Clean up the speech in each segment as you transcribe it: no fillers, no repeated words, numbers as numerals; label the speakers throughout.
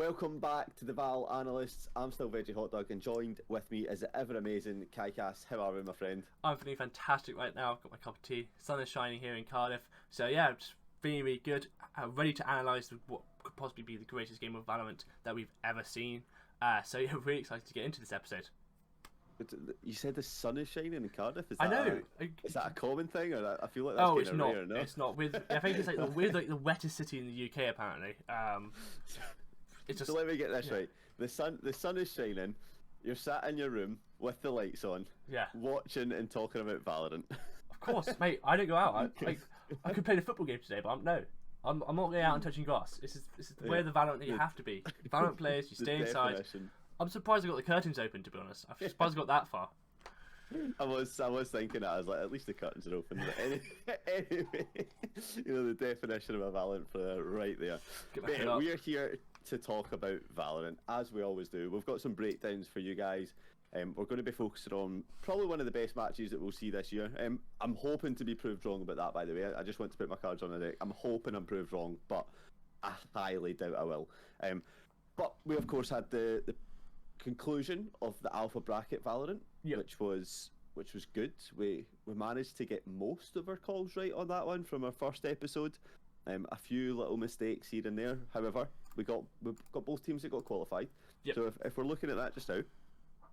Speaker 1: Welcome back to the Val Analysts. I'm still Veggie Hot Dog, and joined with me is the ever amazing Kai Cass. How are we, my friend?
Speaker 2: I'm feeling fantastic right now. I've got my cup of tea. Sun is shining here in Cardiff. So yeah, just feeling really good. Ready to analyse what could possibly be the greatest game of Valorant that we've ever seen. So yeah, really excited to get into this episode.
Speaker 1: You said the sun is shining in Cardiff.
Speaker 2: I know.
Speaker 1: Is that a common thing, or I feel like that's
Speaker 2: it's
Speaker 1: kind
Speaker 2: not.
Speaker 1: of rare? No,
Speaker 2: it's not. I think it's like the wettest city in the UK apparently. It's just.
Speaker 1: So let me get this right. The sun is shining. You're sat in your room with the lights on.
Speaker 2: Yeah.
Speaker 1: Watching and talking about Valorant.
Speaker 2: Of course, mate. I don't go out. I could play the football game today, but I'm not going out and touching grass. This is the way of the Valorant that you have to be. Valorant players, you stay inside.
Speaker 1: Definition.
Speaker 2: I'm surprised I got the curtains open, to be honest. I'm surprised I got that far.
Speaker 1: I was thinking that. I was like, at least the curtains are open. But anyway, the definition of a Valorant player right there. But we are here to talk about Valorant, as we always do. We've got some breakdowns for you guys. We're going to be focusing on probably one of the best matches that we'll see this year. I'm hoping to be proved wrong about that, by the way. I just want to put my cards on the deck. I'm hoping I'm proved wrong, but I highly doubt I will. But we, of course, had the conclusion of the alpha bracket Valorant, which was good. We managed to get most of our calls right on that one from our first episode. A few little mistakes here and there. However, we've got both teams that got qualified.
Speaker 2: Yep.
Speaker 1: So if we're looking at that just now,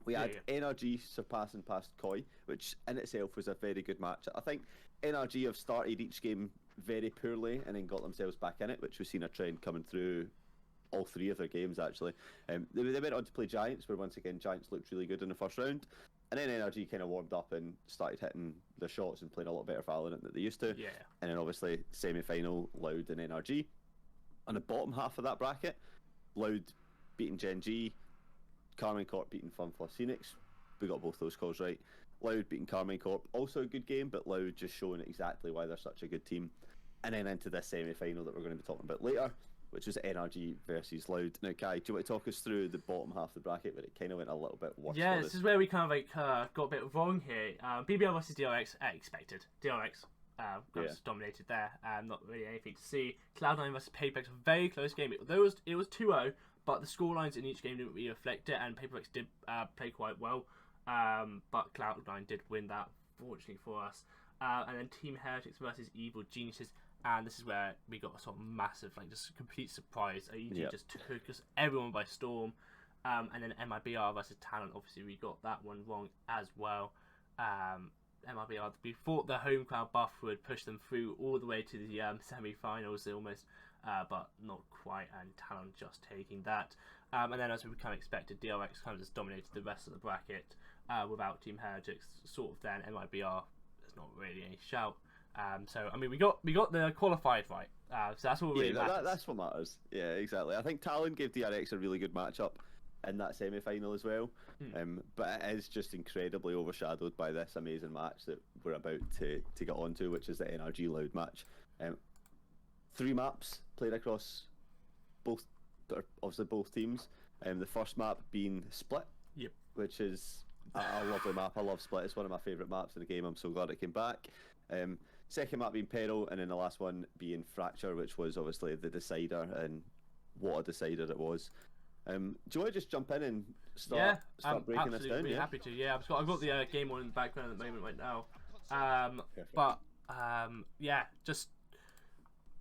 Speaker 1: we had NRG surpassing past Koi, which in itself was a very good match. I think NRG have started each game very poorly and then got themselves back in it, which we've seen a trend coming through all three of their games, actually. They went on to play Giants, where once again Giants looked really good in the first round, and then NRG kind of warmed up and started hitting their shots and playing a lot better Valorant than they used to.
Speaker 2: Yeah.
Speaker 1: And then obviously semi-final, Loud and NRG. On the bottom half of that bracket, Loud beating Gen G, Carmine Corp beating Funfloss Phoenix. We got both those calls right. Loud beating Carmine Corp, also a good game, but Loud just showing exactly why they're such a good team. And then into this semi-final that we're going to be talking about later, which was NRG versus Loud. Now, Kai, do you want to talk us through the bottom half of the bracket, but it kind of went a little bit worse?
Speaker 2: Yeah, this is where we kind of got a bit wrong here. BBL versus DRX, expected. DRX dominated there. Not really anything to see. Cloud9 versus Papex, a very close game. It was 2-0, but the scorelines in each game didn't really reflect it, and Papex did play quite well. But Cloud9 did win that, fortunately for us. And then Team Heretics versus Evil Geniuses. And this is where we got a sort of massive, just complete surprise. EG just took us everyone by storm. And then MIBR versus Talent, obviously we got that one wrong as well. MIBR, we thought the home crowd buff would push them through all the way to the semi-finals almost, but not quite, and Talent just taking that. And then as we kind of expected, DRX kind of just dominated the rest of the bracket without Team Heretics. Sort of then MIBR, there's not really any shout. So I mean, we got the qualified right. So that's what really matters.
Speaker 1: That's what matters. Yeah, exactly. I think Talon gave DRX a really good matchup in that semi-final as well. But it is just incredibly overshadowed by this amazing match that we're about to get onto, which is the NRG Loud match. 3 maps played across both teams. The first map being Split, which is a lovely map. I love Split. It's one of my favourite maps in the game. I'm so glad it came back. Second map being Peril, and then the last one being Fracture, which was obviously the decider, and what a decider it was. Do you want to just jump in and start breaking this down?
Speaker 2: Really happy to. Yeah, I've got the game on in the background at the moment right now. But just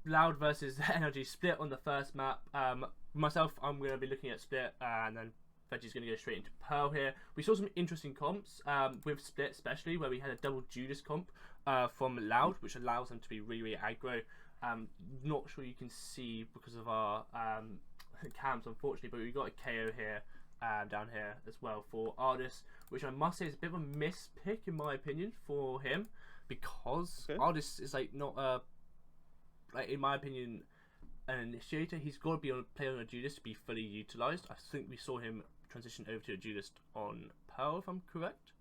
Speaker 2: Loud versus Energy Split on the first map. Myself, I'm going to be looking at Split, and then Veggie's going to go straight into Pearl here. We saw some interesting comps with Split, especially where we had a double Judas comp from Loud, which allows them to be really, really aggro. Not sure you can see because of our cams, unfortunately, but we got a KO here down here as well for Ardis, which I must say is a bit of a mispick in my opinion for him, because Ardis is not in my opinion, an initiator. He's got to be play on a Judas to be fully utilised. I think we saw him transition over to a Judas on Pearl, if I'm correct.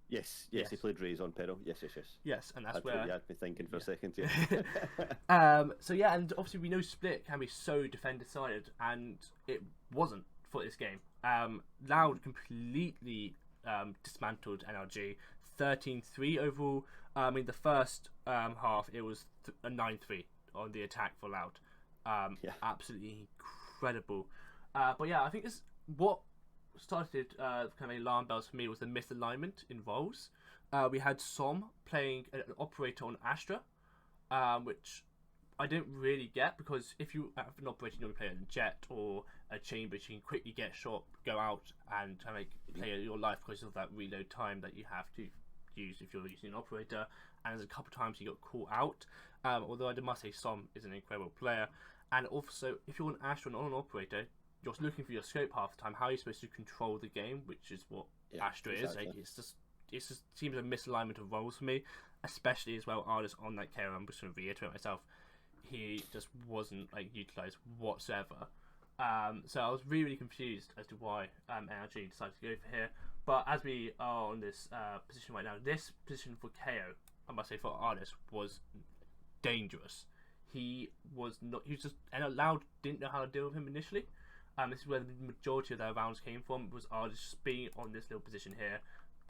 Speaker 1: Yes, he played Raze on Peril. Yes.
Speaker 2: Yes, and that's where
Speaker 1: you had me thinking for a second. Yeah.
Speaker 2: And obviously we know Split can be so defender-sided, and it wasn't for this game. Loud completely dismantled NRG, 13-3 overall. I mean, the first half it was a 9-3 on the attack for Loud. Absolutely incredible. But yeah, I think what started kind of alarm bells for me was the misalignment in roles. We had Som playing an operator on Astra, which I didn't really get, because if you have an operator, you normally play a jet or a chamber, you can quickly get shot, go out, and kind of play your life because of that reload time that you have to use if you're using an operator. And there's a couple of times he got caught out. Although I must say Som is an incredible player. And also, if you're an Astra or an operator, you're looking for your scope half the time. How are you supposed to control the game, which is what Astra
Speaker 1: exactly.
Speaker 2: is. Like, it just seems a misalignment of roles for me, especially as well artists on that KO. I'm just going to reiterate myself. He just wasn't utilized whatsoever. So I was really confused as to why NRG decided to go for here. But as we are on this position right now, this position for KO, I must say for artists, was dangerous. He was just didn't know how to deal with him initially. This is where the majority of their rounds came from. Was artists being on this little position here,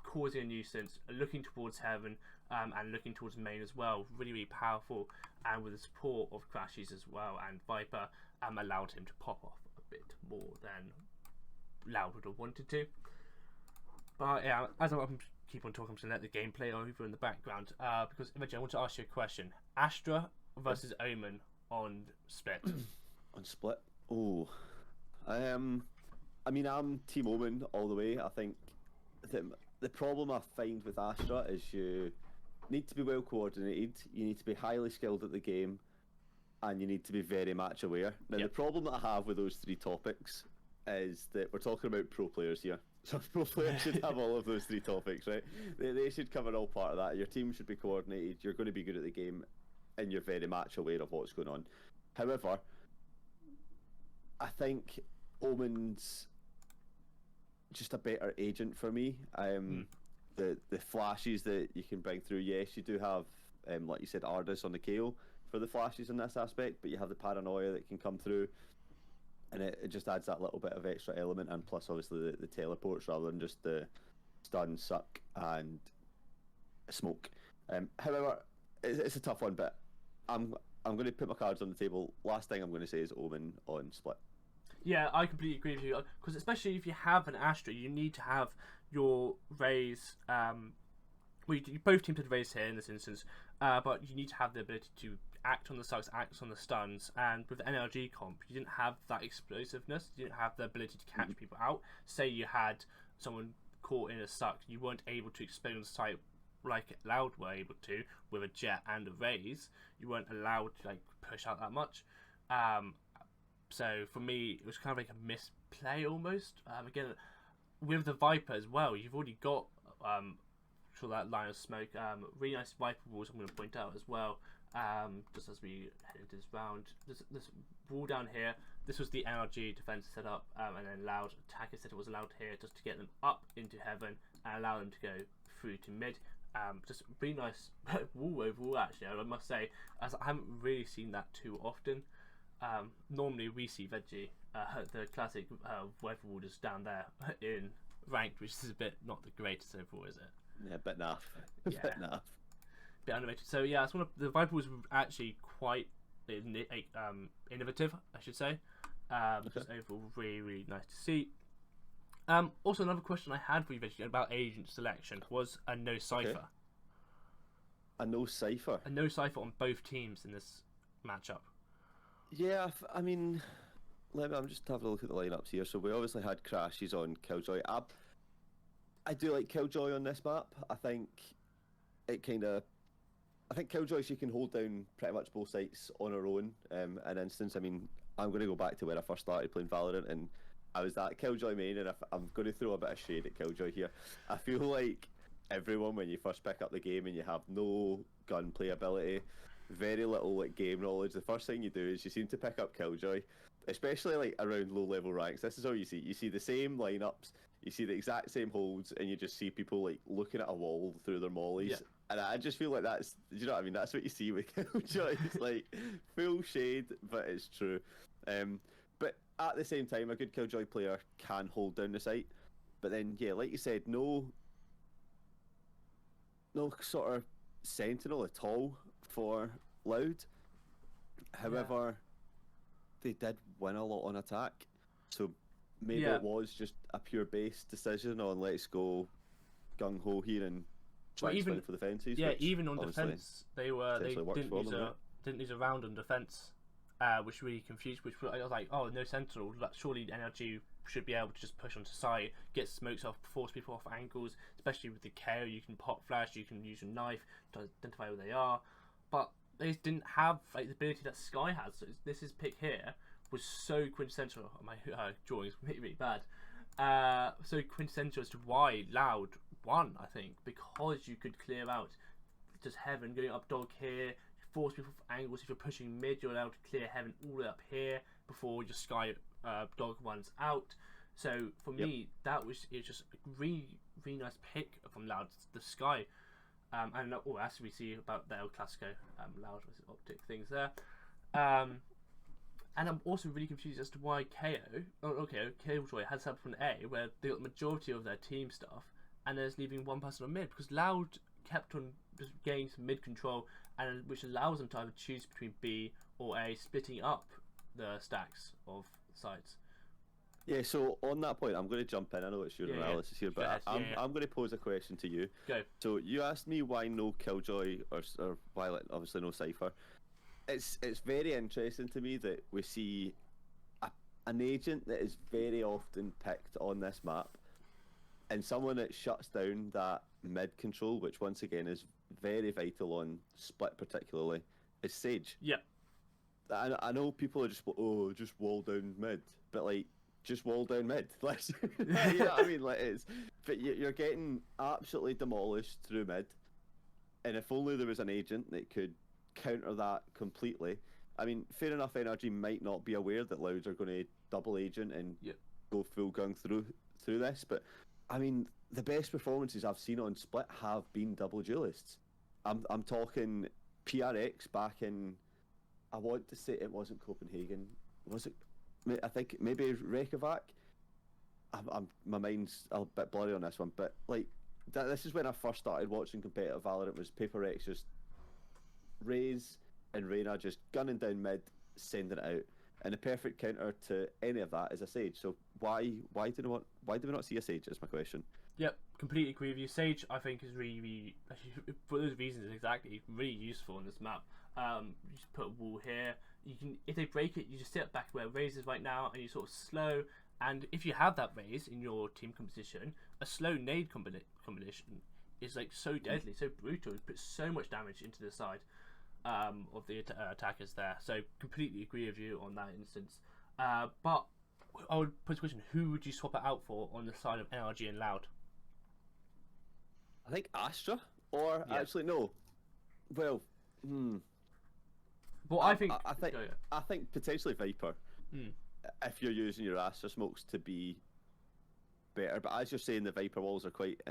Speaker 2: causing a nuisance, looking towards heaven, and looking towards main as well. Really, really powerful, and with the support of Crashies as well and Viper, allowed him to pop off a bit more than Loud would have wanted to. But yeah, as I keep on talking, I'm going to let the gameplay over in the background, because Imagine, I want to ask you a question. Astra versus Omen on Split.
Speaker 1: On Split? Oh. I mean, I'm Team Omen all the way. I think the problem I find with Astra is you need to be well coordinated, you need to be highly skilled at the game, and you need to be very match aware. Now, the problem that I have with those three topics is that we're talking about pro players here. So pro players should have all of those three topics, right? They should cover all part of that. Your team should be coordinated, you're going to be good at the game, and you're very match aware of what's going on. However, I think Omen's just a better agent for me. The flashes that you can bring through, yes, you do have, like you said, Ardis on the KO for the flashes in this aspect, but you have the paranoia that can come through, and it just adds that little bit of extra element, and plus obviously the teleports rather than just the stun, suck, and smoke. However, it's a tough one, but I'm going to put my cards on the table. Last thing I'm going to say is Omen on Split.
Speaker 2: Yeah, I completely agree with you, because especially if you have an Astra, you need to have your Raze. Both teams had Raze here in this instance, but you need to have the ability to act on the sucks, act on the stuns, and with the NRG comp, you didn't have that explosiveness, you didn't have the ability to catch people out. Say you had someone caught in a suck, you weren't able to explode on site like Loud were able to with a jet and a Raze. You weren't allowed to push out that much. So for me, it was kind of like a misplay almost. Again, with the Viper as well, you've already got that line of smoke. Really nice Viper walls, I'm going to point out as well. Just as we head into this round, this wall down here, this was the NRG defense set up, and then Loud attacker said it was allowed here just to get them up into heaven and allow them to go through to mid. Just a really nice wall overall, actually, I must say, as I haven't really seen that too often. Normally we see Veggie, the classic weather wall just down there in ranked, which is a bit not the greatest overall, is it?
Speaker 1: Yeah, bit naff.
Speaker 2: Yeah.
Speaker 1: Bit naff.
Speaker 2: Bit animated. So yeah, it's the Viper was actually quite innovative, I should say. Just overall really, really nice to see. Also, another question I had for you, Veggie, about agent selection was a no cipher.
Speaker 1: Okay. A no cipher?
Speaker 2: A no cipher on both teams in this matchup.
Speaker 1: Yeah, I mean, I'm just having a look at the lineups here. So we obviously had Crashes on Killjoy. I do like Killjoy on this map. I think Killjoy, she can hold down pretty much both sites on her own. An instance, I mean, I'm going to go back to when I first started playing Valorant, and I was that Killjoy main, and I'm going to throw a bit of shade at Killjoy here. I feel like everyone, when you first pick up the game and you have no gunplay ability, very little game knowledge, the first thing you do is you seem to pick up Killjoy, especially around low level ranks. This is all you see. You see the same lineups, you see the exact same holds, and you just see people looking at a wall through their mollies. Yeah. And I just feel like that's, you know what I mean? That's what you see with Killjoy. It's full shade, but it's true. But at the same time, a good Killjoy player can hold down the site. But then, yeah, like you said, no sort of sentinel at all for Loud. However, they did win a lot on attack, so maybe
Speaker 2: Yeah.
Speaker 1: it was just a pure base decision on let's go gung ho here and try
Speaker 2: Well,
Speaker 1: and
Speaker 2: even
Speaker 1: swing for the fences.
Speaker 2: yeah,
Speaker 1: which
Speaker 2: even on
Speaker 1: obviously
Speaker 2: defense, they
Speaker 1: potentially works
Speaker 2: didn't
Speaker 1: for
Speaker 2: use
Speaker 1: them, right?
Speaker 2: didn't use a round on defense, which really confused. Which I was like, oh, no sentinel. Like, surely NRG should be able to just push onto site, get smokes off, force people off angles. Especially with the KO, you can pop flash, you can use your knife to identify where they are. But they just didn't have like the ability that Sky has. So this is pick here was so quintessential. My drawings really bad. So quintessential as to why Loud won, I think, because you could clear out just heaven, going up dog here, force people for angles. If you're pushing mid, you're allowed to clear heaven all the way up here before your Sky dog runs out. So for me, it was just a really nice pick from Loud, the Sky. And as we see about the El Clasico, Loud versus Optic things there. And I'm also really confused as to why KO Joy had set up from A, where they got the majority of their team stuff, and there's leaving one person on mid, because Loud kept on just getting some mid control, and which allows them to either choose between B or A, splitting up the stacks of sides.
Speaker 1: Yeah, so on that point, I'm going to jump in. I know it's your analysis here, but I'm going to pose a question to you.
Speaker 2: Go.
Speaker 1: So you asked me why no Killjoy or why obviously no Cypher. It's very interesting to me that we see an agent that is very often picked on this map, and someone that shuts down that mid control, which once again is very vital on split particularly, is Sage.
Speaker 2: Yeah.
Speaker 1: I know people are just wall down mid, but like just wall down mid. Like, you know what I mean? Like but you're getting absolutely demolished through mid, and if only there was an agent that could counter that completely. I mean, fair enough, NRG might not be aware that Louds are going to double agent and go full gung through this, but I mean, the best performances I've seen on Split have been double duelists. I'm talking PRX back in, I want to say it wasn't Copenhagen, was it? I think maybe Reykjavik. My mind's a bit blurry on this one, but like this is when I first started watching competitive Valorant. Was Paper X just Raze and Reyna just gunning down mid, sending it out, and the perfect counter to any of that is a Sage. So why do we not see a Sage? Is my question.
Speaker 2: Yep, completely agree with you. Sage, I think, is really for those reasons exactly really useful on this map. You just put a wall here. You can, if they break it, you just sit back where Raze is right now, and you sort of slow. And if you have that Raze in your team composition, a slow nade combination is like so deadly, so brutal. It puts so much damage into the side of the attackers there. So completely agree with you on that instance. But I would put the question: who would you swap it out for on the side of NRG and Loud?
Speaker 1: I think Astra, or actually no. Well,
Speaker 2: Well, I think
Speaker 1: potentially Viper. If you're using your Astra smokes to be better, but as you're saying, the Viper walls are quite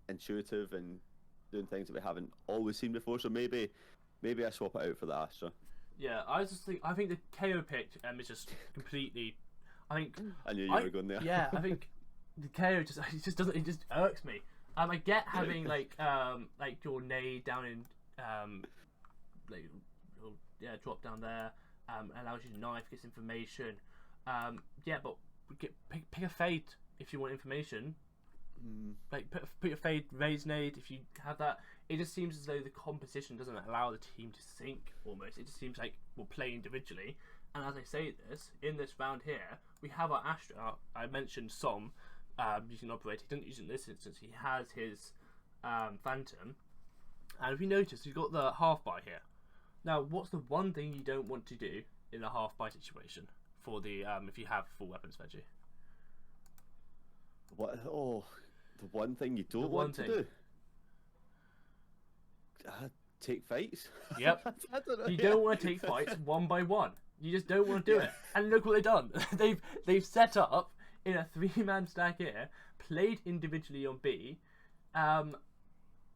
Speaker 1: intuitive and doing things that we haven't always seen before. So maybe I swap it out for the Astra.
Speaker 2: Yeah, I think the KO pick is just completely. I think
Speaker 1: I knew you were going there.
Speaker 2: Yeah, I think the KO it just irks me. I get having like your nade down in drop down there, allows you to knife, gets information. But pick a fade if you want information. Like put your fade, raise nade if you have that. It just seems as though the composition doesn't allow the team to sync almost. It just seems like we'll play individually. And as I say this, in this round here, we have our Astra. I mentioned Som using Operate. He didn't use it in this instance. He has his Phantom. And if you notice, he's got the half buy here. Now, what's the one thing you don't want to do in a half buy situation for the if you have full weapons veggie?
Speaker 1: What? Oh, the one thing you don't want to do? Take fights?
Speaker 2: Yep.
Speaker 1: I don't know.
Speaker 2: You don't want to take fights one by one. You just don't want to do it. And look what they've done. they've set up in a 3-man stack here, played individually on B.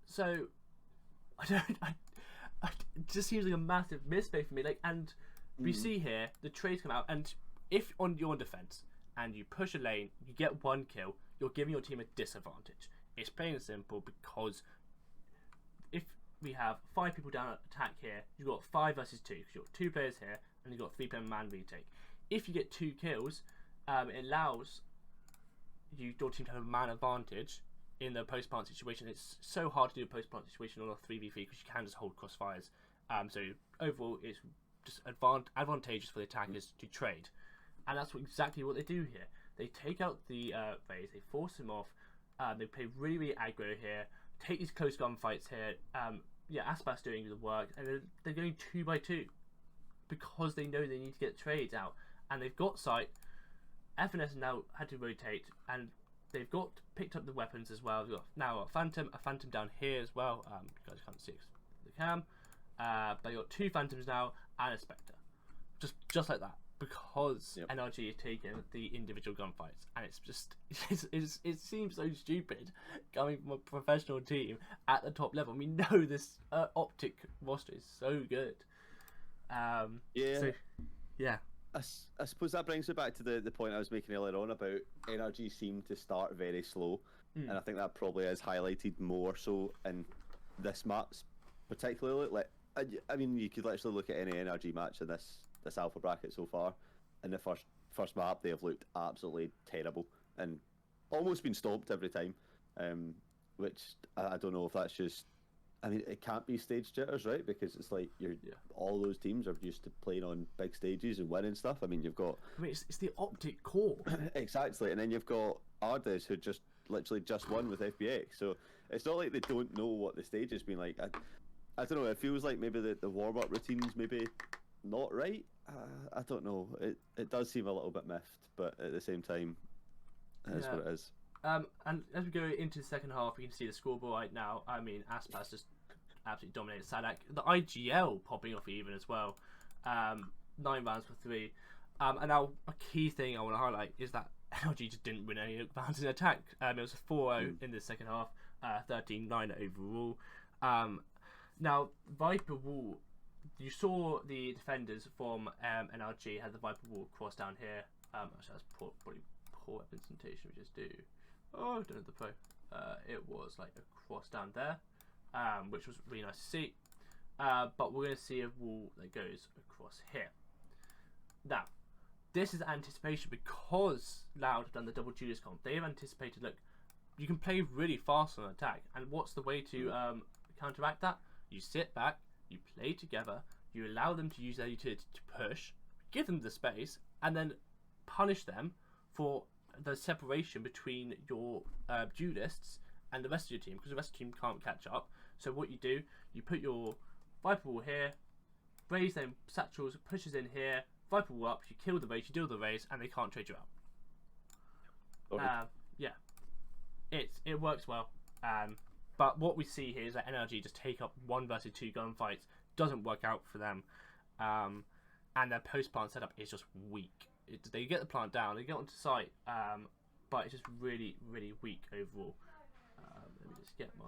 Speaker 2: So it just seems like a massive misplay for me. Like, and we see here the trades come out, and if you're on defense and you push a lane, you get 1 kill, you're giving your team a disadvantage. It's plain and simple, because if we have 5 people down at attack here, you've got 5 versus 2, because you've got 2 players here, and you've got 3-player man retake. if you get 2 kills, it allows your team to have a man advantage in the post-plant situation. It's so hard to do a post-plant situation on a 3v3 because you can just hold crossfires. So overall, it's just advantageous for the attackers to trade. And that's exactly what they do here. They take out the Raze, they force him off, they play really, really aggro here, take these close gunfights here. Aspas doing the work, and they're going 2x2 because they know they need to get trades out. And they've got sight. FNS now had to rotate, and they've picked up the weapons as well. They've got now a Phantom down here as well. You guys can't see the cam. They got 2 Phantoms now and a Spectre, just like that, because NRG has taken the individual gunfights, and it's just it seems so stupid coming from a professional team at the top level. We know this Optic roster is so good.
Speaker 1: I suppose that brings me back to the point I was making earlier on about NRG seem to start very slow, and I think that probably is highlighted more so in this map particularly. Like, I mean, you could literally look at any NRG match in this alpha bracket so far. In the first map, they have looked absolutely terrible and almost been stomped every time, which I don't know if that's just. I mean, it can't be stage jitters, right? Because it's like all those teams are used to playing on big stages and winning stuff. I mean, you've got.
Speaker 2: I mean, it's the Optic core.
Speaker 1: Exactly, and then you've got Ardes who literally just won with FBX. So it's not like they don't know what the stage has been like. I don't know. It feels like maybe the warm up routines maybe not right. I don't know. It does seem a little bit miffed, but at the same time, that's what it is.
Speaker 2: And as we go into the second half, we can see the scoreboard right now. I mean, Aspas just absolutely dominated Sadak. The IGL popping off even as well. 9 rounds for 3. And now a key thing I want to highlight is that NRG just didn't win any rounds in attack. It was a 4-0 in the second half, 13-9 overall. Now, Viper Wall, you saw the defenders from NRG had the Viper Wall cross down here. Actually, that's probably poor representation, we just do. Oh, I don't know the pro. It was like a cross down there, which was really nice to see. But we're going to see a wall that goes across here. Now, this is anticipation because Loud have done the double Judas comp. They've anticipated, look, you can play really fast on attack. And what's the way to counteract that? You sit back, you play together, you allow them to use their utility to push, give them the space, and then punish them for the separation between your duelists and the rest of your team, because the rest of the team can't catch up. So what you do, you put your Viper Wall here, raise them satchels, pushes in here, Viper Wall up, you kill the raise, you deal the raise, and they can't trade you out. It works well. But what we see here is that NRG just take up 1 versus 2 gunfights, doesn't work out for them, and their post-plant setup is just weak. They get the plant down, they get onto site, but it's just really, really weak overall. Let me just get my.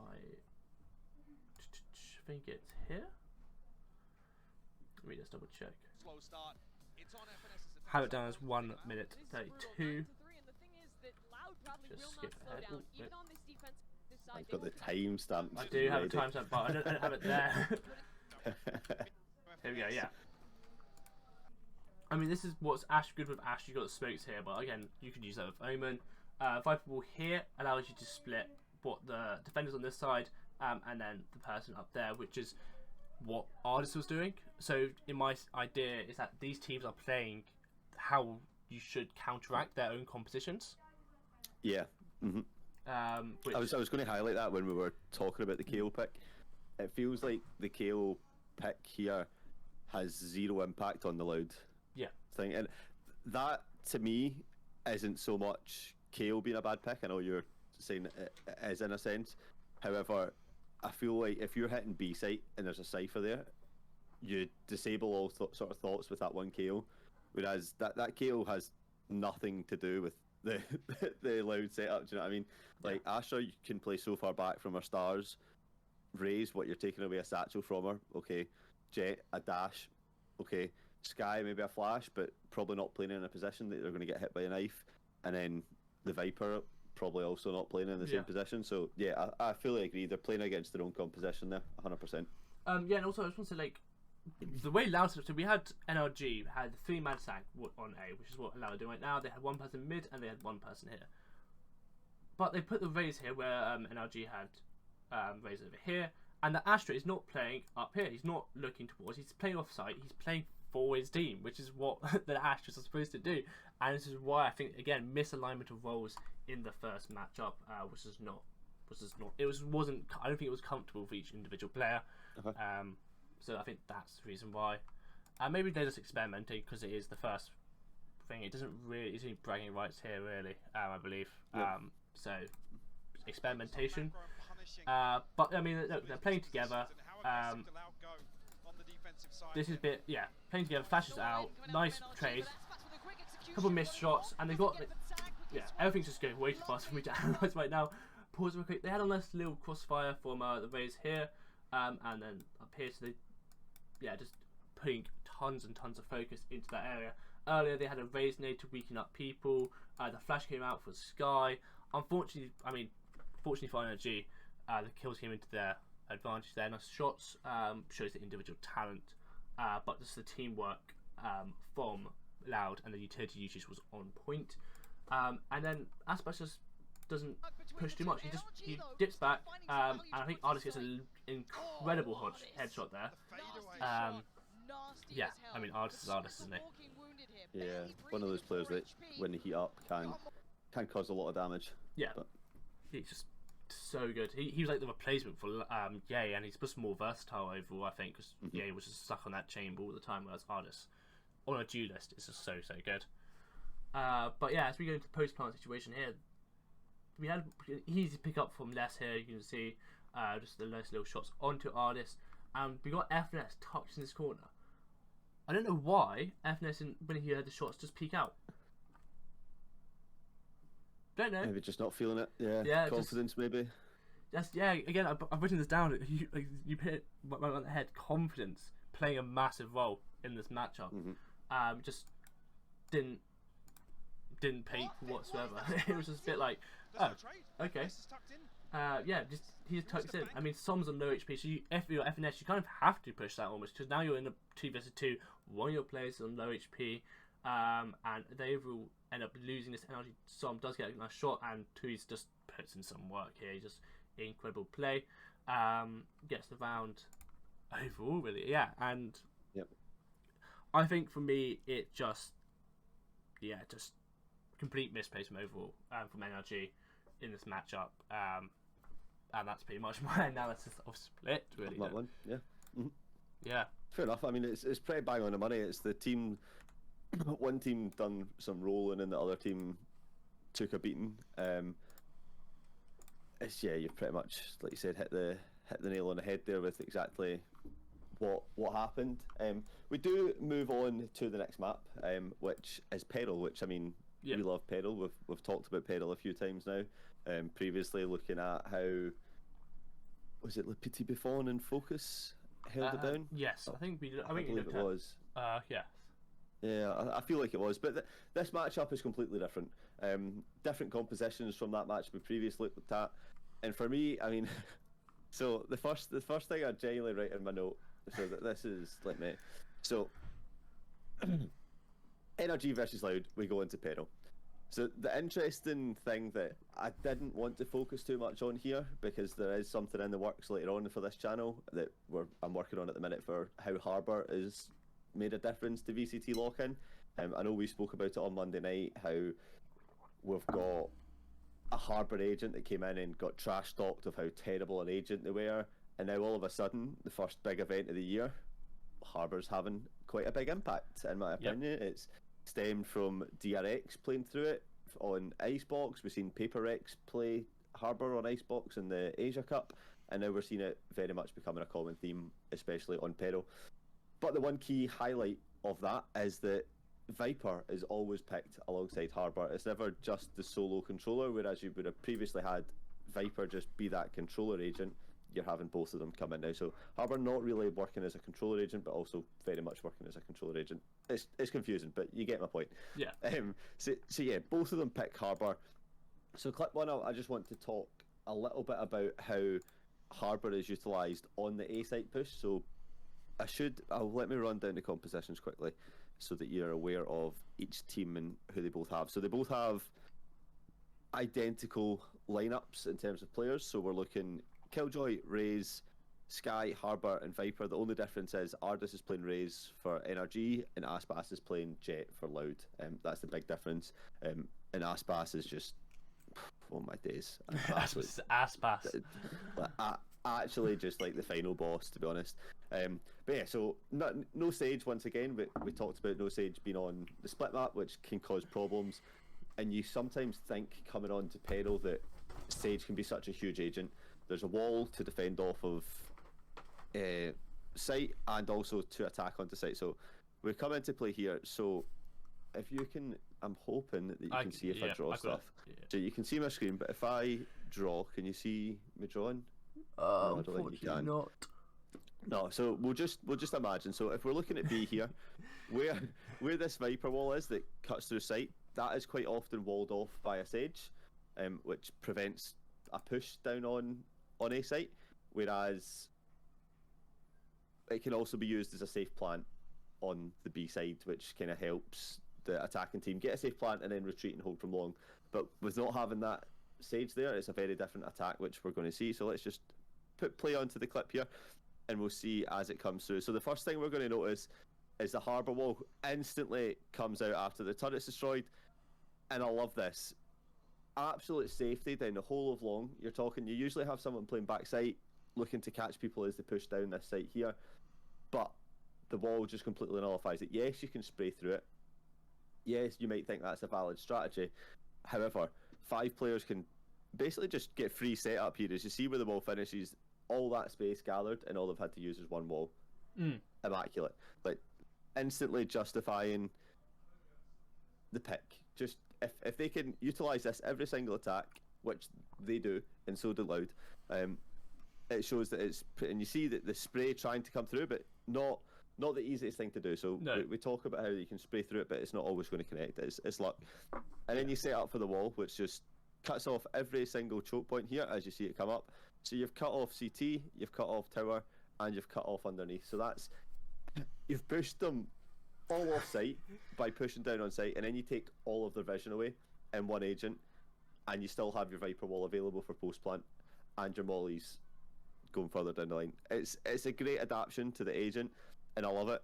Speaker 2: I think it's here. Let me just double check. Have it down as 1 minute 32. Just skip ahead. Ooh,
Speaker 1: I've got the timestamp.
Speaker 2: I do have a timestamp, but I don't have it there. Here we go, yeah. I mean, this is what's good with Ash. You've got the smokes here, but again, you could use that with Omen. Viper Wall here allows you to split what the defenders on this side and then the person up there, which is what Ardis was doing. So, in my idea, is that these teams are playing how you should counteract their own compositions.
Speaker 1: Yeah. Mm-hmm. I was going to highlight that when we were talking about the KO pick. It feels like the KO pick here has 0 impact on the Loud thing, and that to me isn't so much KO being a bad pick. I know you're saying it is in a sense. However, I feel like if you're hitting B site and there's a cipher there, you disable all sort of thoughts with that 1 KO, whereas that KO has nothing to do with the Loud setup. Do you know what I mean? Like, Asher can play so far back from her stars. Raze, what, you're taking away a satchel from her, okay. Jet, a dash, okay. Sky, maybe a flash, but probably not playing in a position that they're going to get hit by a knife. And then the Viper, probably also not playing in the same position. So yeah, I fully agree. They're playing against their own composition there, 100%.
Speaker 2: Yeah, and also I just want to say, like, the way Loud, so we had NRG had 3-man sack on A, which is what Loud are doing right now. They had one person mid and they had one person here. But they put the Raze here where NRG had Raze over here, and the Astra is not playing up here. He's not looking towards. He's playing off site. He's playing for his team, which is what the Astras are supposed to do. And this is why I think again misalignment of roles in the first matchup, which is not. Wasn't. I don't think it was comfortable for each individual player. So I think that's the reason why. Maybe they're just experimenting because it is the first thing. It doesn't really. It's only bragging rights here, really. I believe. So experimentation. But I mean, they're playing together. This is a bit, playing together. Flashes out. Nice trade. Couple missed shots, and they got. Everything's just going way too fast for me to analyze right now. Pause real quick. They had a nice little crossfire from the Raze here, and then up here. So they, just putting tons and tons of focus into that area. Earlier they had a Raze nade to weaken up people. The flash came out for Sky. Unfortunately, fortunately for NRG, the kills came into their advantage there. Nice shots, shows the individual talent, but just the teamwork from Loud and the utility usage was on point. And then Aspas just doesn't push too much. He dips back, and I think Artist gets an incredible headshot there. Artist is Artist, isn't he?
Speaker 1: Yeah, one of those players that when they heat up can cause a lot of damage.
Speaker 2: Yeah, but he's just so good. He was like the replacement for Ye, and he's just more versatile overall, I think, because Ye was just stuck on that chamber all the time, whereas Artist on a duo list is just so good. But yeah, as we go into the post-plant situation here, we had easy pick up from Les here. You can see just the nice little shots onto Artist, and we got FNS tucked in this corner. I don't know why FNS, when he had the shots, just peek out. Don't know.
Speaker 1: Maybe just not feeling it. Yeah, confidence maybe.
Speaker 2: Again, I've written this down. You hit right on the head. Confidence playing a massive role in this matchup. Just didn't peak whatsoever. It was just a bit like, oh, okay. He just tucks in. I mean, Som's on low HP, so if you're FNS, you kind of have to push that almost, because now you're in a 2 vs 2. One of your players is on low HP, and they will end up losing this energy. Som does get a nice shot, and Tui's just puts in some work here. Just incredible play. Gets the round overall, really. And I think for me, it just complete misplays from overall from NRG in this matchup. And that's pretty much my analysis of Split, really.
Speaker 1: That one, yeah.
Speaker 2: Yeah.
Speaker 1: Fair enough. I mean, it's pretty bang on the money. It's the team. One team done some rolling, and the other team took a beating. You've pretty much, like you said, hit the nail on the head there with exactly what happened. We do move on to the next map, which is Peril. Which, I mean, we love Peril. We've talked about Peril a few times now. Previously, looking at how was it Le Petit Buffon and Focus held it down?
Speaker 2: Yes, I think we did.
Speaker 1: I believe it was.
Speaker 2: Yeah.
Speaker 1: Yeah, I feel like it was, but this matchup is completely different. Different compositions from that match we previously looked at, and for me, I mean, so the first thing I genuinely write in my note, so that this is like me. So, NRG versus Loud, we go into Peril. So the interesting thing that I didn't want to focus too much on here, because there is something in the works later on for this channel that I'm working on at the minute for how Harbour is made a difference to VCT lock-in. I know we spoke about it on Monday night, how we've got a Harbour agent that came in and got trash talked of how terrible an agent they were, and now all of a sudden, the first big event of the year, Harbour's having quite a big impact, in my opinion. It's stemmed from DRX playing through it on Icebox. We've seen PaperX play Harbour on Icebox in the Asia Cup, and now we're seeing it very much becoming a common theme, especially on Peril. But the one key highlight of that is that Viper is always picked alongside Harbour. It's never just the solo controller, whereas you would have previously had Viper just be that controller agent. You're having both of them come in now. So Harbour not really working as a controller agent, but also very much working as a controller agent. It's confusing, but you get my point.
Speaker 2: Yeah.
Speaker 1: So both of them pick Harbour. So clip one, I just want to talk a little bit about how Harbour is utilised on the A site push. So I'll let me run down the compositions quickly so that you're aware of each team and who they both have. So they both have identical lineups in terms of players. So we're looking Killjoy, Raze, Sky, Harbour, and Viper. The only difference is Ardis is playing Raze for NRG and Aspas is playing Jet for Loud. That's the big difference. And Aspas is just, oh my days.
Speaker 2: Aspas.
Speaker 1: Actually, just like the final boss, to be honest. But yeah, so no Sage once again. We talked about no Sage being on the split map, which can cause problems. And you sometimes think coming on to Peril that Sage can be such a huge agent. There's a wall to defend off of site and also to attack onto site. So we come into play here. So if you can, I'm hoping that you can see if I draw stuff. So you can see my screen, but if I draw, can you see me drawing?
Speaker 2: No, I don't think you can. Not.
Speaker 1: No, so we'll just imagine. So if we're looking at B here, where this Viper wall is that cuts through site, that is quite often walled off by a Sage, which prevents a push down on A site, whereas it can also be used as a safe plant on the B side, which kind of helps the attacking team get a safe plant and then retreat and hold from long. But with not having that Sage there, it's a very different attack, which we're going to see. So let's just play onto the clip here, and we'll see as it comes through. So the first thing we're going to notice is the Harbour wall instantly comes out after the turret's destroyed, and I love this. Absolute safety down the whole of long. You're talking, you usually have someone playing backside, looking to catch people as they push down this site here, but the wall just completely nullifies it. Yes, you can spray through it. Yes, you might think that's a valid strategy. However, 5 players can basically just get free setup here. As you see where the wall finishes, all that space gathered, and all they've had to use is one wall. Immaculate. Like, instantly justifying the pick. Just if they can utilise this every single attack, which they do, and so do Loud, it shows that it's, and you see that the spray trying to come through, but not the easiest thing to do. So
Speaker 2: no.
Speaker 1: we talk about how you can spray through it, but it's not always going to connect. It's luck. And then you set up for the wall, which just cuts off every single choke point here as you see it come up. So you've cut off CT, you've cut off tower, and you've cut off underneath. So that's, you've pushed them all off site by pushing down on site, and then you take all of their vision away in one agent, and you still have your Viper wall available for post plant, and your mollies going further down the line. It's a great adaptation to the agent, and I love it.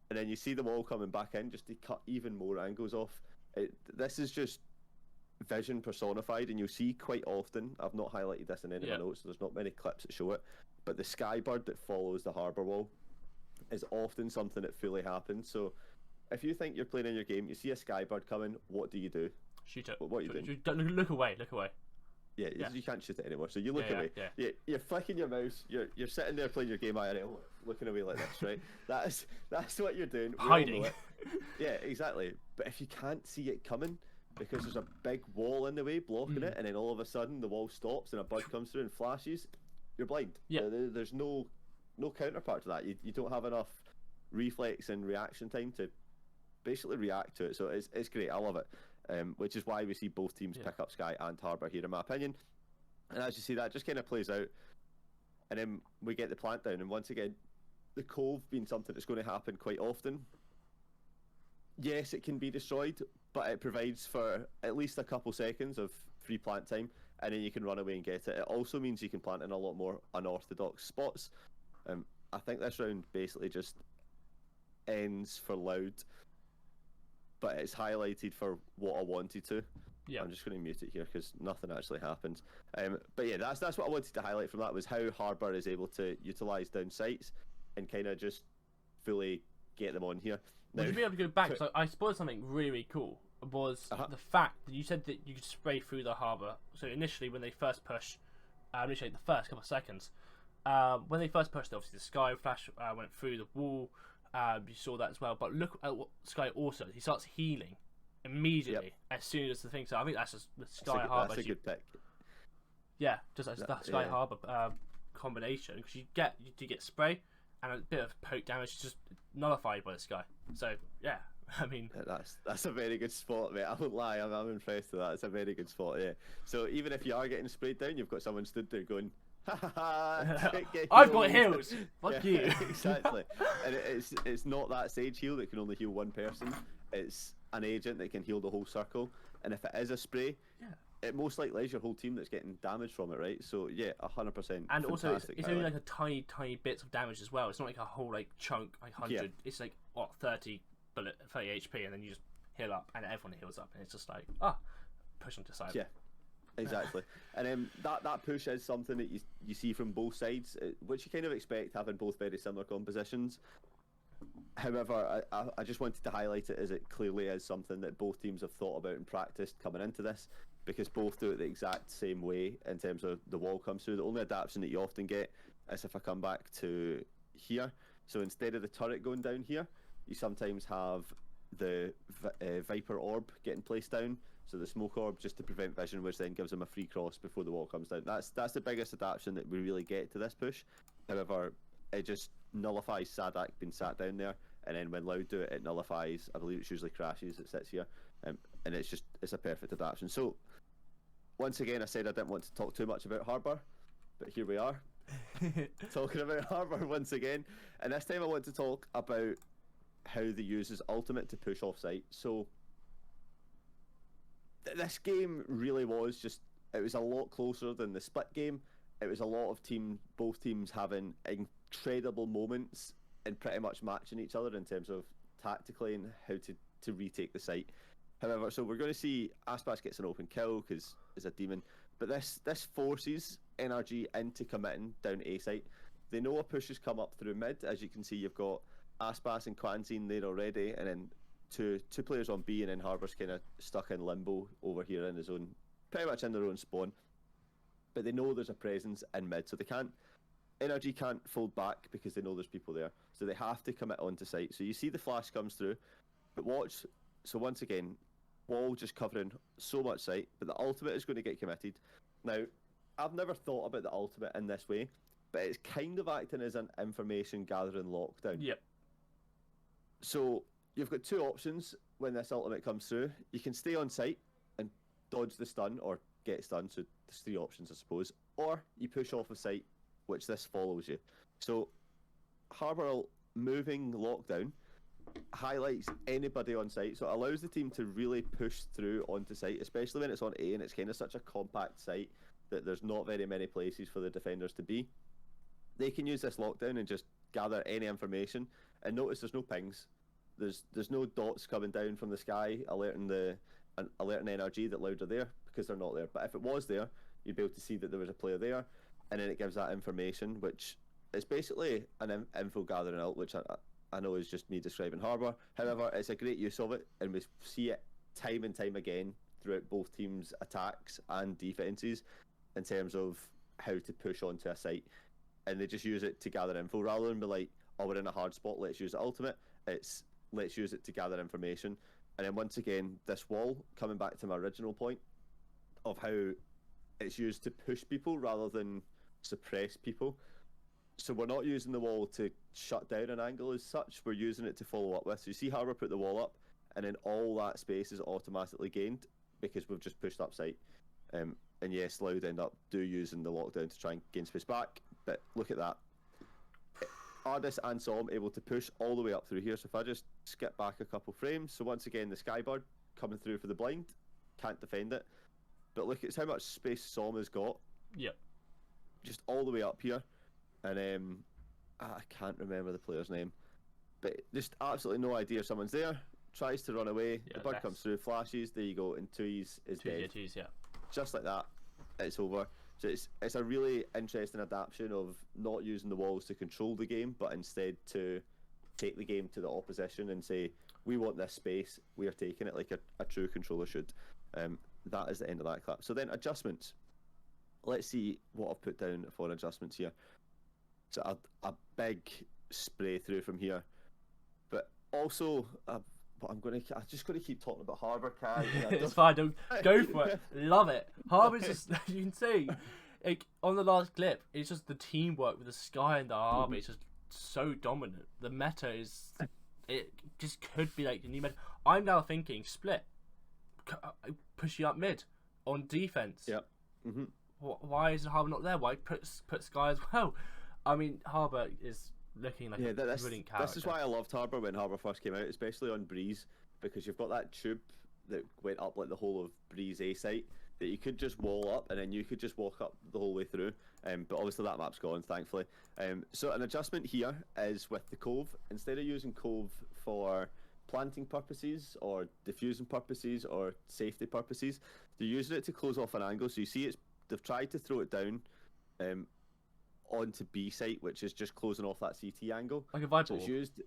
Speaker 1: And then you see them all coming back in just to cut even more angles off. This is just vision personified, and you'll see quite often, I've not highlighted this in any of my notes, so there's not many clips that show it, but the skybird that follows the harbour wall is often something that fully happens. So if you think you're playing in your game, you see a skybird coming, what do you do?
Speaker 2: Shoot it.
Speaker 1: What are you doing?
Speaker 2: Don't look away.
Speaker 1: Yeah, you can't shoot it anymore, so you look away. You're flicking your mouse, you're sitting there playing your game IRL, looking away like this, right? That's what you're doing.
Speaker 2: Hiding.
Speaker 1: Yeah, exactly. But if you can't see it coming, because there's a big wall in the way blocking it, and then all of a sudden the wall stops and a bird comes through and flashes, you're blind.
Speaker 2: Yeah.
Speaker 1: There's no counterpart to that. You don't have enough reflex and reaction time to basically react to it. So it's great. I love it. Which is why we see both teams pick up Sky and Harbour here, in my opinion. And as you see, that just kind of plays out, and then we get the plant down. And once again, the cove being something that's going to happen quite often. Yes, it can be destroyed, but it provides for at least a couple seconds of free plant time, and then you can run away and get it. It also means you can plant in a lot more unorthodox spots. I think this round basically just ends for Loud, but it's highlighted for what I wanted to. Yeah, I'm just going to mute it here because nothing actually happens. But yeah, that's what I wanted to highlight from that, was how Harbour is able to utilise down sites and kind of just fully get them on here.
Speaker 2: Would you be able to go back? So I spotted something really cool. Was the fact that you said that you could spray through the harbour. So initially, when they first push, initially the first couple of seconds, when they first pushed, obviously the Sky flash went through the wall. You saw that as well. But look at what Sky also. He starts healing immediately as soon as the thing. So I think that's just the Sky Harbour.
Speaker 1: That's a good pick.
Speaker 2: Yeah, just as that Sky Harbour combination, because you get spray and a bit of poke damage, just nullified by the Sky. So yeah, I mean
Speaker 1: that's a very good spot, mate. I won't lie, I'm impressed with that. It's a very good spot. Yeah. So even if you are getting sprayed down, you've got someone stood there going,
Speaker 2: I've got heals. Fuck you.
Speaker 1: Exactly. And it's not that sage heal that can only heal one person. It's an agent that can heal the whole circle. And if it is a spray, it most likely is your whole team that's getting damage from it, right? So yeah, 100%.
Speaker 2: And also, it's only like a tiny bits of damage as well. It's not like a whole like chunk, like 100. Yeah. It's like 30 HP, and then you just heal up, and everyone heals up, and it's just like push onto side.
Speaker 1: Yeah. Exactly, and that push is something that you see from both sides, which you kind of expect, having both very similar compositions. However, I just wanted to highlight it as it clearly is something that both teams have thought about and practiced coming into this, because both do it the exact same way in terms of the wall comes through. The only adaptation that you often get is if I come back to here. So instead of the turret going down here, you sometimes have the Viper orb getting placed down. So the smoke orb, just to prevent vision, which then gives them a free cross before the wall comes down. That's the biggest adaptation that we really get to this push. However, it just nullifies Sadak being sat down there, and then when Loud do it, it nullifies, I believe it's usually Crashes that sits here, and it's a perfect adaptation. So once again, I said I didn't want to talk too much about Harbour, but here we are, talking about Harbour once again, and this time I want to talk about how they use his ultimate to push off site. So this game really was just, it was a lot closer than the split game. It was a lot of both teams having incredible moments and pretty much matching each other in terms of tactically and how to retake the site. However, so we're going to see Aspas gets an open kill because it's a demon, but this forces NRG into committing down A site. They know a push has come up through mid. As you can see, you've got Aspas and Quanzine there already, and then two players on B, and then Harbour's kind of stuck in limbo over here in his own, pretty much in their own spawn. But they know there's a presence in mid, so NRG can't fold back because they know there's people there. So they have to commit onto site. So you see the flash comes through, but watch. So once again, wall just covering so much site, but the ultimate is going to get committed. Now, I've never thought about the ultimate in this way, but it's kind of acting as an information gathering lockdown.
Speaker 2: Yep.
Speaker 1: So you've got two options when this ultimate comes through. You can stay on site and dodge the stun or get stunned, so there's three options I suppose, or you push off of site, which this follows you. So Harbour moving lockdown highlights anybody on site, so it allows the team to really push through onto site, especially when it's on A and it's kind of such a compact site that there's not very many places for the defenders to be. They can use this lockdown and just gather any information, and notice there's no pings. There's no dots coming down from the sky alerting NRG that Loud are there, because they're not there. But if it was there, you'd be able to see that there was a player there, and then it gives that information, which is basically an info gathering out, which I know is just me describing Harbour. However, it's a great use of it, and we see it time and time again throughout both teams' attacks and defences in terms of how to push onto a site. And they just use it to gather info rather than be like, oh, we're in a hard spot, let's use the ultimate. It's let's use it to gather information. And then once again, this wall, coming back to my original point of how it's used to push people rather than suppress people. So we're not using the wall to shut down an angle as such, we're using it to follow up with. So you see Harbour put the wall up, and then all that space is automatically gained because we've just pushed up site. And yes, Loud end up using the lockdown to try and gain space back, but look at that. Ardis and Som able to push all the way up through here. So if I just skip back a couple frames, so once again the Skybird coming through for the blind, can't defend it. But look at how much space Som has got.
Speaker 2: Yep.
Speaker 1: Just all the way up here. And I can't remember the player's name, but just absolutely no idea someone's there. Tries to run away. Yeah, the bird comes through, flashes. There you go. And Tui's is dead.
Speaker 2: Yeah.
Speaker 1: Just like that, it's over. So it's a really interesting adaptation of not using the walls to control the game, but instead to take the game to the opposition and say, we want this space, we are taking it like a true controller should. That is the end of that clap. So then adjustments. Let's see what I've put down for adjustments here. So a big spray through from here, but also I'm just going to keep talking about Harbour.
Speaker 2: It's fine, don't go for it. Love it. Harbour's just, you can see, like on the last clip, it's just the teamwork with the Sky and the Harbour. It's just so dominant. The meta it just could be like the new meta. I'm now thinking split, pushing up mid on defense.
Speaker 1: Yep. Mm-hmm.
Speaker 2: why is Harbour not there? Why put Sky as well? I mean, Harbour is looking like a brilliant character.
Speaker 1: This is why I loved Harbour when Harbour first came out, especially on Breeze, because you've got that tube that went up like the whole of Breeze A site that you could just wall up and then you could just walk up the whole way through. But obviously that map's gone, thankfully. So an adjustment here is with the Cove. Instead of using Cove for planting purposes or diffusing purposes or safety purposes, they're using it to close off an angle. So you see they've tried to throw it down onto B site, which is just closing off that CT angle.
Speaker 2: Like a vibe
Speaker 1: so
Speaker 2: wall.
Speaker 1: It's used.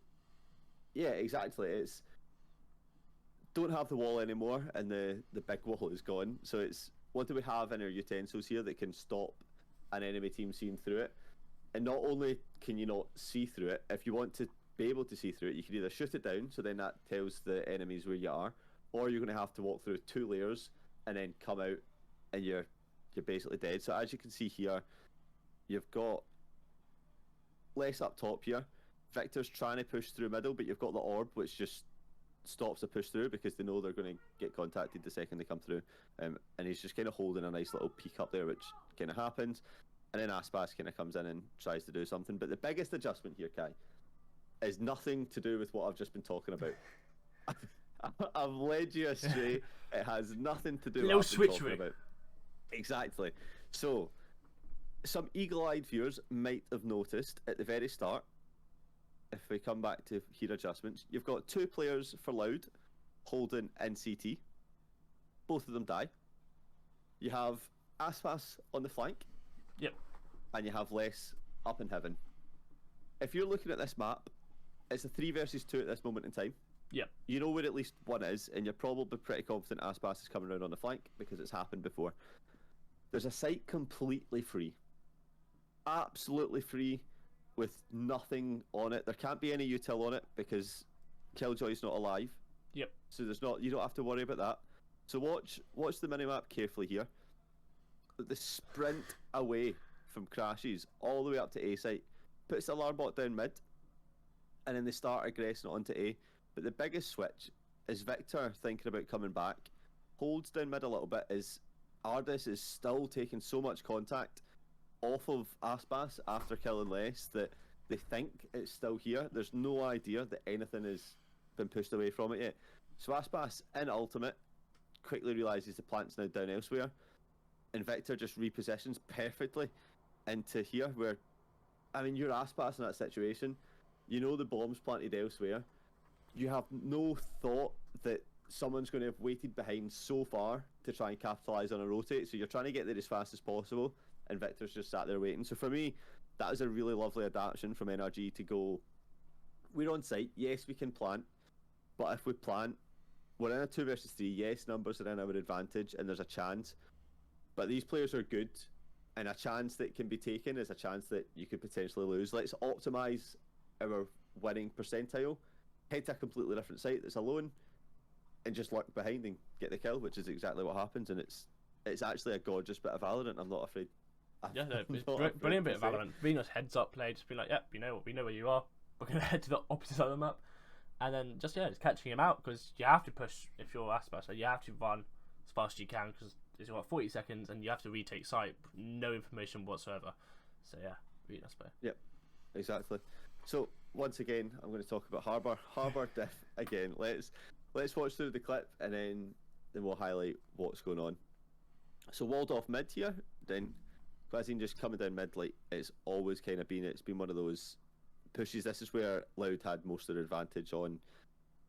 Speaker 1: Yeah, exactly. It's don't have the wall anymore, and the big wall is gone. So it's what do we have in our utensils here that can stop an enemy team seeing through it? And not only can you not see through it, if you want to be able to see through it, you can either shoot it down, so then that tells the enemies where you are, or you're going to have to walk through 2 layers and then come out, and you're basically dead. So as you can see here, you've got less up top here. Victor's trying to push through middle, but you've got the orb, which just stops the push through because they know they're going to get contacted the second they come through. And he's just kind of holding a nice little peek up there, which kind of happens. And then Aspas kind of comes in and tries to do something. But the biggest adjustment here, Kai, is nothing to do with what I've just been talking about. I've led you astray. It has nothing to do with what I've been talking about. Exactly. So, some eagle-eyed viewers might have noticed at the very start, if we come back to here adjustments, you've got 2 players for Loud holding NCT. Both of them die. You have Aspas on the flank.
Speaker 2: Yep.
Speaker 1: And you have Less up in heaven. If you're looking at this map, it's a 3 versus 2 at this moment in time.
Speaker 2: Yep.
Speaker 1: You know where at least one is, and you're probably pretty confident Aspas is coming around on the flank because it's happened before. There's a site completely free. Absolutely free, with nothing on it. There can't be any util on it because Killjoy's not alive.
Speaker 2: Yep.
Speaker 1: So you don't have to worry about that. So watch the minimap carefully here. The sprint away from crashes all the way up to A site puts the alarm bot down mid, and then they start aggressing onto A. But the biggest switch is Victor thinking about coming back, holds down mid a little bit, as Ardis is still taking so much contact off of Aspas after killing Less that they think it's still here. There's no idea that anything has been pushed away from it yet. So Aspas in ultimate quickly realises the plant's now down elsewhere, and Victor just repositions perfectly into here where, I mean, you're Aspas in that situation. You know the bomb's planted elsewhere. You have no thought that someone's going to have waited behind so far to try and capitalise on a rotate, so you're trying to get there as fast as possible, and Victor's just sat there waiting. So for me, that was a really lovely adaptation from NRG to go, we're on site, yes we can plant, but if we plant, we're in a 2 versus 3, yes numbers are in our advantage and there's a chance, but these players are good, and a chance that can be taken is a chance that you could potentially lose. Let's optimise our winning percentile, head to a completely different site that's alone, and just lurk behind and get the kill, which is exactly what happens. And it's actually a gorgeous bit of Valorant. I'm not afraid.
Speaker 2: Yeah, no, it's brilliant bit of Valorant. Venus heads up play, just be like, yep, we know where you are. We're gonna head to the opposite side of the map, and then just catching him out, because you have to push if you're Aspas. So you have to run as fast as you can because it's got 40 seconds, and you have to retake site. No information whatsoever. So yeah, Venus play.
Speaker 1: Yep, exactly. So once again, I'm going to talk about Harbour diff again. Let's watch through the clip, and then we'll highlight what's going on. So walled off mid here, then Quazine just coming down mid like it's always kind of been. It's been one of those pushes. This is where Loud had most of their advantage on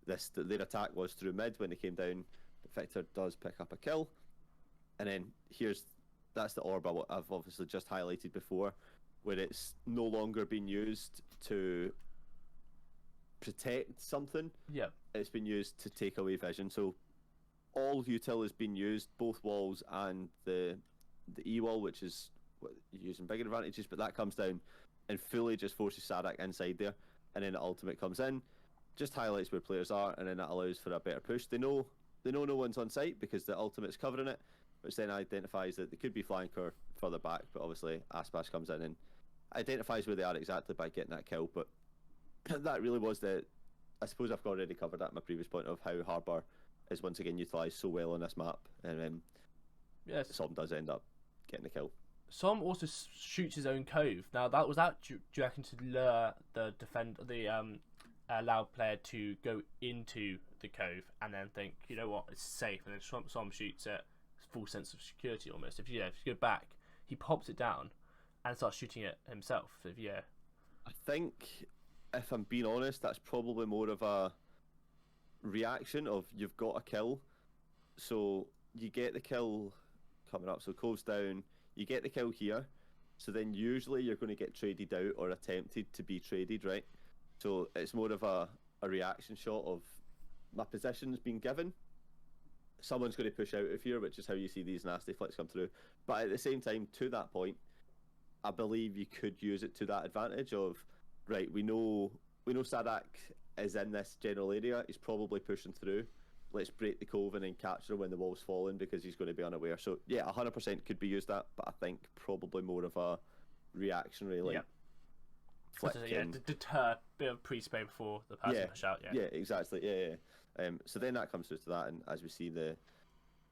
Speaker 1: this. Their attack was through mid when they came down. Victor does pick up a kill, and then that's the orb I've obviously just highlighted before, where it's no longer being used to protect something.
Speaker 2: Yeah,
Speaker 1: it's been used to take away vision. So all util has been used, both walls and the E wall, which is using bigger advantages, but that comes down and fully just forces Sadak inside there, and then the ultimate comes in, just highlights where players are, and then that allows for a better push. They know no one's on site because the ultimate's covering it, which then identifies that they could be flank or further back, but obviously Aspas comes in and identifies where they are exactly by getting that kill. But that really was I suppose I've already covered that in my previous point of how Harbour is once again utilised so well on this map, and then something does end up getting the kill.
Speaker 2: Som also shoots his own cove. Now that was do you reckon to lure the Loud player to go into the cove and then think, you know what, it's safe, and then Som shoots it, full sense of security almost. If you go back, he pops it down and starts shooting it himself.
Speaker 1: I think, if I'm being honest, that's probably more of a reaction of you've got a kill, so you get the kill coming up. So cove's down, you get the kill here, so then usually you're going to get traded out or attempted to be traded, right? So it's more of a reaction shot of my position's been given. Someone's going to push out of here, which is how you see these nasty flicks come through. But at the same time, to that point, I believe you could use it to that advantage of, right, we know Sadak is in this general area, he's probably pushing through. Let's break the cove and then capture him when the wall's falling because he's going to be unaware. So yeah, 100% could be used that, but I think probably more of a reactionary, like,
Speaker 2: deter, bit of pre-spray before the person push out.
Speaker 1: Yeah, exactly. Yeah. So then that comes through to that, and as we see, the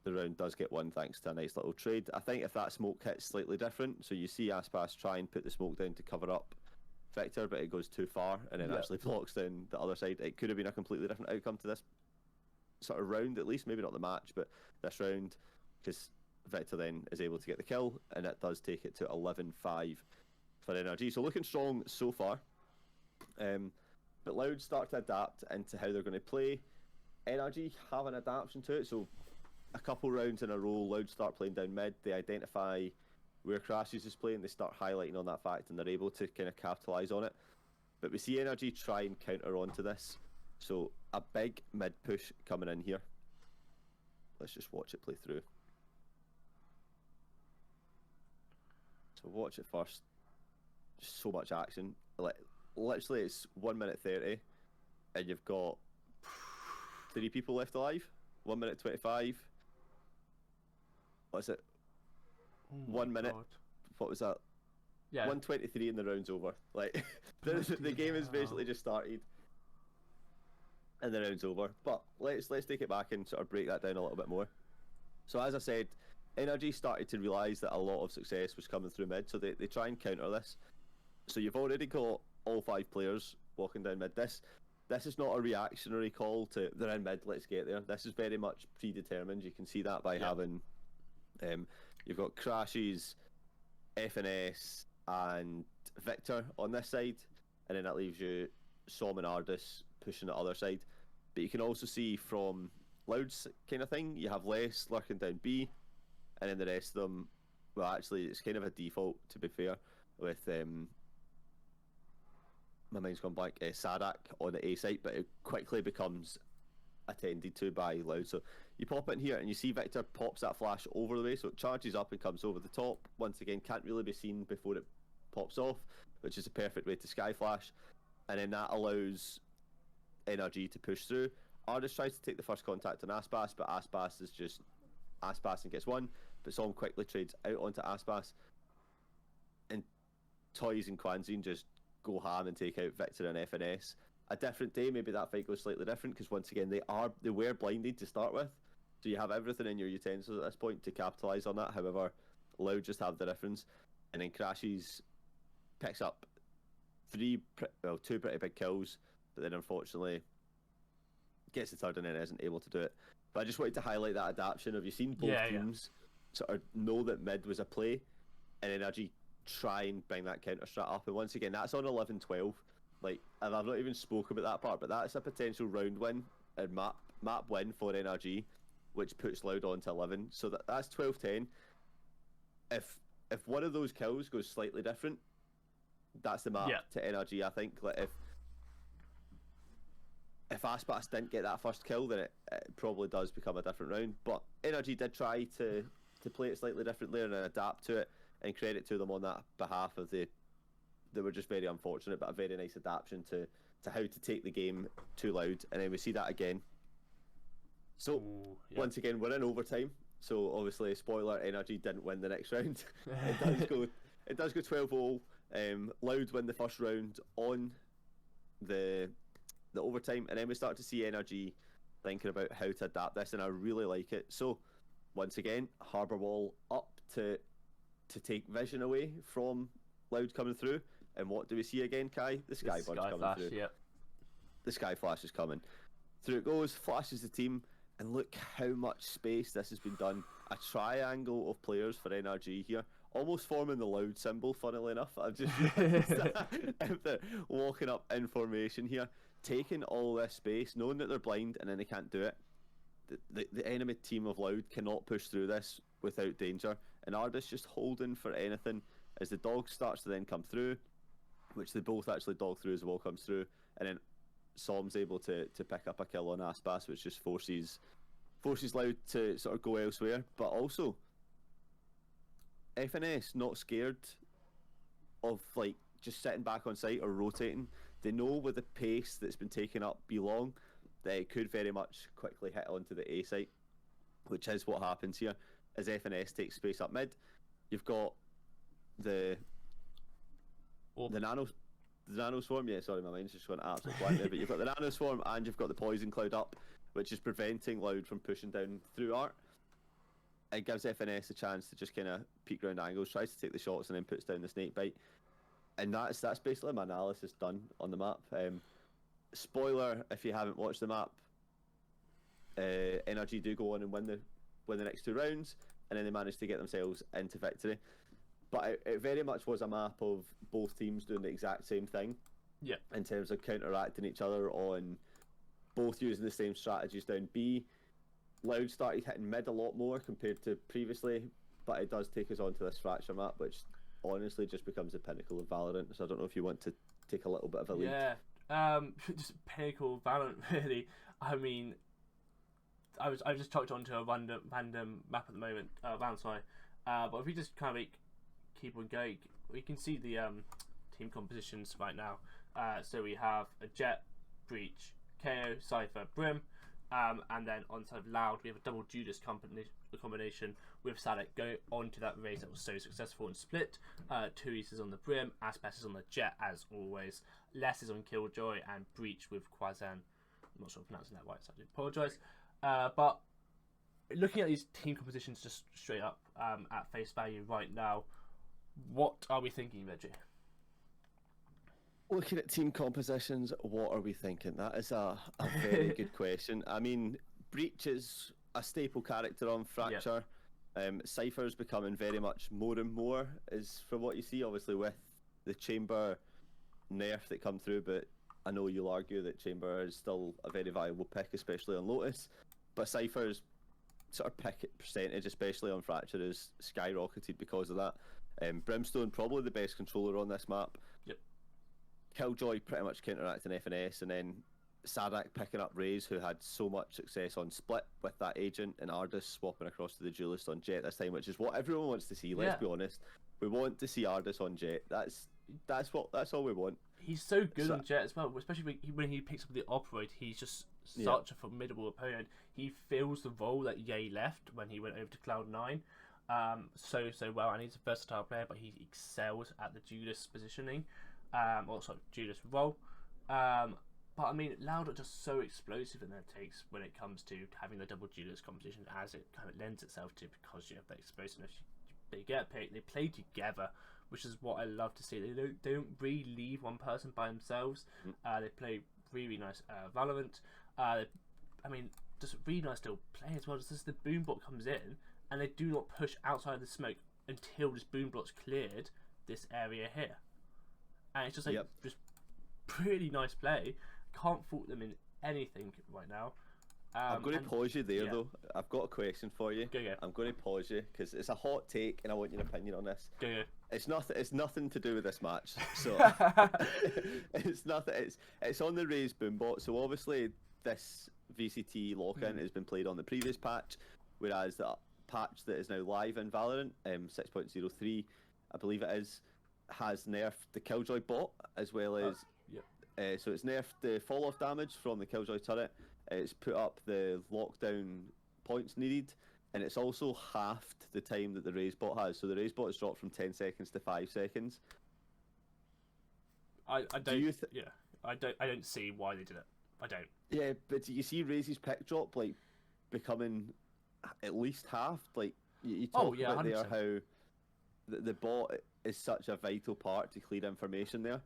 Speaker 1: round does get won thanks to a nice little trade. I think if that smoke hits slightly different, so you see Aspas try and put the smoke down to cover up Victor, but it goes too far and then actually blocks down the other side. It could have been a completely different outcome to this sort of round, at least, maybe not the match, but this round, because Victor then is able to get the kill, and it does take it to 11-5 for NRG. So looking strong so far. But Loud start to adapt into how they're going to play. NRG have an adaptation to it, so a couple rounds in a row, Loud start playing down mid, they identify where Crashes is playing, they start highlighting on that fact, and they're able to kind of capitalise on it. But we see NRG try and counter onto this, so a big mid push coming in here. Let's just watch it play through. So watch it first. Just so much action. Like, literally it's 1 minute 30 and you've got 3 people left alive. 1 minute 25. What's it? 1 minute. God. What was that? Yeah. 1:23 and the round's over. Like, the game has basically just started and the round's over. But let's take it back and sort of break that down a little bit more. So as I said, NRG started to realise that a lot of success was coming through mid, so they try and counter this. So you've already got all 5 players walking down mid. This is not a reactionary call to they're in mid, let's get there. This is very much predetermined. You can see that by having you've got Crashes, FNS and Victor on this side, and then that leaves you Som and Ardis pushing the other side. But you can also see from Loud's kind of thing, you have Les lurking down B, and then the rest of them, well, actually it's kind of a default, to be fair, with my mind's gone blank, Sadak on the A site, but it quickly becomes attended to by Loud. So you pop it in here and you see Victor pops that flash over the way, so it charges up and comes over the top. Once again, can't really be seen before it pops off, which is a perfect way to sky flash, and then that allows NRG to push through. Ardis tries to take the first contact on Aspas, but Aspas is just Aspas and gets one, but Som quickly trades out onto Aspas, and Toys and Kwanzin just go ham and take out Victor and FNS. A different day, maybe that fight goes slightly different, because once again they were blinded to start with, so you have everything in your utensils at this point to capitalise on that. However, Loud just have the difference, and then Crashes picks up 2 pretty big kills, but then unfortunately gets the third and then isn't able to do it. But I just wanted to highlight that adaptation of, you've seen both teams sort of know that mid was a play, and NRG try and bring that counter strat up, and once again that's on 11-12. Like, and I've not even spoke about that part, but that's a potential round win and map win for NRG, which puts Loud on to 11. So that's 12-10. If one of those kills goes slightly different, that's the map to NRG. I think, like, if Aspas didn't get that first kill, then it probably does become a different round. But NRG did try to play it slightly differently and adapt to it, and credit to them on that behalf of they were just very unfortunate, but a very nice adaptation to how to take the game to Loud. And then we see that again. So once again, we're in overtime. So obviously, spoiler, NRG didn't win the next round. It does go 12-0. Loud win the first round on the overtime, and then we start to see NRG thinking about how to adapt this, and I really like it. So once again, Harbour Wall up to to take vision away from Loud coming through. And what do we see again, Kai? The Sky Bunch coming
Speaker 2: Flash,
Speaker 1: through.
Speaker 2: Yep.
Speaker 1: The Sky Flash is coming. Through it goes, flashes the team, and look how much space this has been done. A triangle of players for NRG here, almost forming the Loud symbol, funnily enough. I've just realised that. They're walking up in formation here, taking all this space, knowing that they're blind and then they can't do it. The enemy team of Loud cannot push through this without danger, and Ardis just holding for anything as the dog starts to then come through, which they both actually dog through as the wall comes through, and then Som's able to pick up a kill on Aspas, which just forces Loud to sort of go elsewhere. But also, FNS not scared of like just sitting back on site or rotating. They know with the pace that's been taken up B-long, that it could very much quickly hit onto the A site, which is what happens here as FNS takes space up mid. You've got the nano swarm. Yeah, sorry, my mind's just gone absolutely blank there. But you've got the nano swarm and you've got the poison cloud up, which is preventing Loud from pushing down through Art. It gives FNS a chance to just kind of peek round angles, tries to take the shots, and then puts down the snake bite. And that's basically my analysis done on the map. Spoiler, if you haven't watched the map, NRG do go on and win the next 2 rounds, and then they manage to get themselves into victory. But it very much was a map of both teams doing the exact same thing.
Speaker 2: Yeah.
Speaker 1: In terms of counteracting each other on both using the same strategies down B. Loud started hitting mid a lot more compared to previously, but it does take us onto this fracture map, which honestly just becomes the pinnacle of Valorant. So I don't know if you want to take a little bit of a lead.
Speaker 2: Yeah, just pinnacle of Valorant, really. I mean, I've just chucked onto a random map at the moment, round, sorry. But if we just kind of keep on going, we can see the team compositions right now. So we have a Jet, Breach, KO, Cypher, Brim, and then on side of Loud we have a double Judas combination with Sadek going on to that race that was so successful and split. 2 is on the Brim, Aspas is on the Jet as always, Less is on Killjoy, and Breach with Quazan. I'm not sure if I'm pronouncing that right, so I do apologise. But looking at these team compositions just straight up at face value right now, what are we thinking, Reggie?
Speaker 1: Looking at team compositions, what are we thinking? That is a very good question. I mean, Breach is a staple character on Fracture. Yep. Cypher's becoming very much more and more, is from what you see, obviously with the Chamber nerf that come through, but I know you'll argue that Chamber is still a very valuable pick, especially on Lotus. But Cypher's sort of pick percentage, especially on Fracture, is skyrocketed because of that. Brimstone, probably the best controller on this map.
Speaker 2: Yep.
Speaker 1: Killjoy pretty much counteracting FNS, and then Sadak picking up Raze, who had so much success on Split with that agent, and Ardis swapping across to the duelist on Jet this time, which is what everyone wants to see. Let's be honest, we want to see Ardis on Jet. That's all we want.
Speaker 2: He's so good on Jet as well, especially when he picks up the operator. He's just such a formidable opponent. He fills the role that Ye left when he went over to Cloud9 so well, and he's a versatile player, but he excels at the Judas positioning. Also Judas role. But I mean, Loud are just so explosive in their takes when it comes to having the double Judas competition, as it kind of lends itself to, because you have that explosiveness. They get picked, they play together, which is what I love to see. They don't really leave one person by themselves. They play really nice Valorant. I mean, just really nice little play as well. Just the boom block comes in, and they do not push outside the smoke until this boom block's cleared this area here. And it's just like just pretty nice play. Can't fault them in anything right now.
Speaker 1: I'm going to pause you there though. I've got a question for you.
Speaker 2: Go.
Speaker 1: I'm going to pause you because it's a hot take and I want your opinion on this.
Speaker 2: Go.
Speaker 1: It's nothing to do with this match. So it's nothing. It's on the Raze boombot. So obviously this VCT lock-in has been played on the previous patch, whereas the patch that is now live in Valorant, 6.03, I believe it is, has nerfed the Killjoy bot as well as so it's nerfed the fall off damage from the Killjoy turret. It's put up the lockdown points needed, and it's also halved the time that the Raze bot has. So the Raze bot has dropped from 10 seconds to 5 seconds.
Speaker 2: I don't see why they did it. I don't.
Speaker 1: Yeah, but do you see Raze's pick drop like becoming at least halved? Like you talk about
Speaker 2: 100%.
Speaker 1: there the bot is such a vital part to clear information there,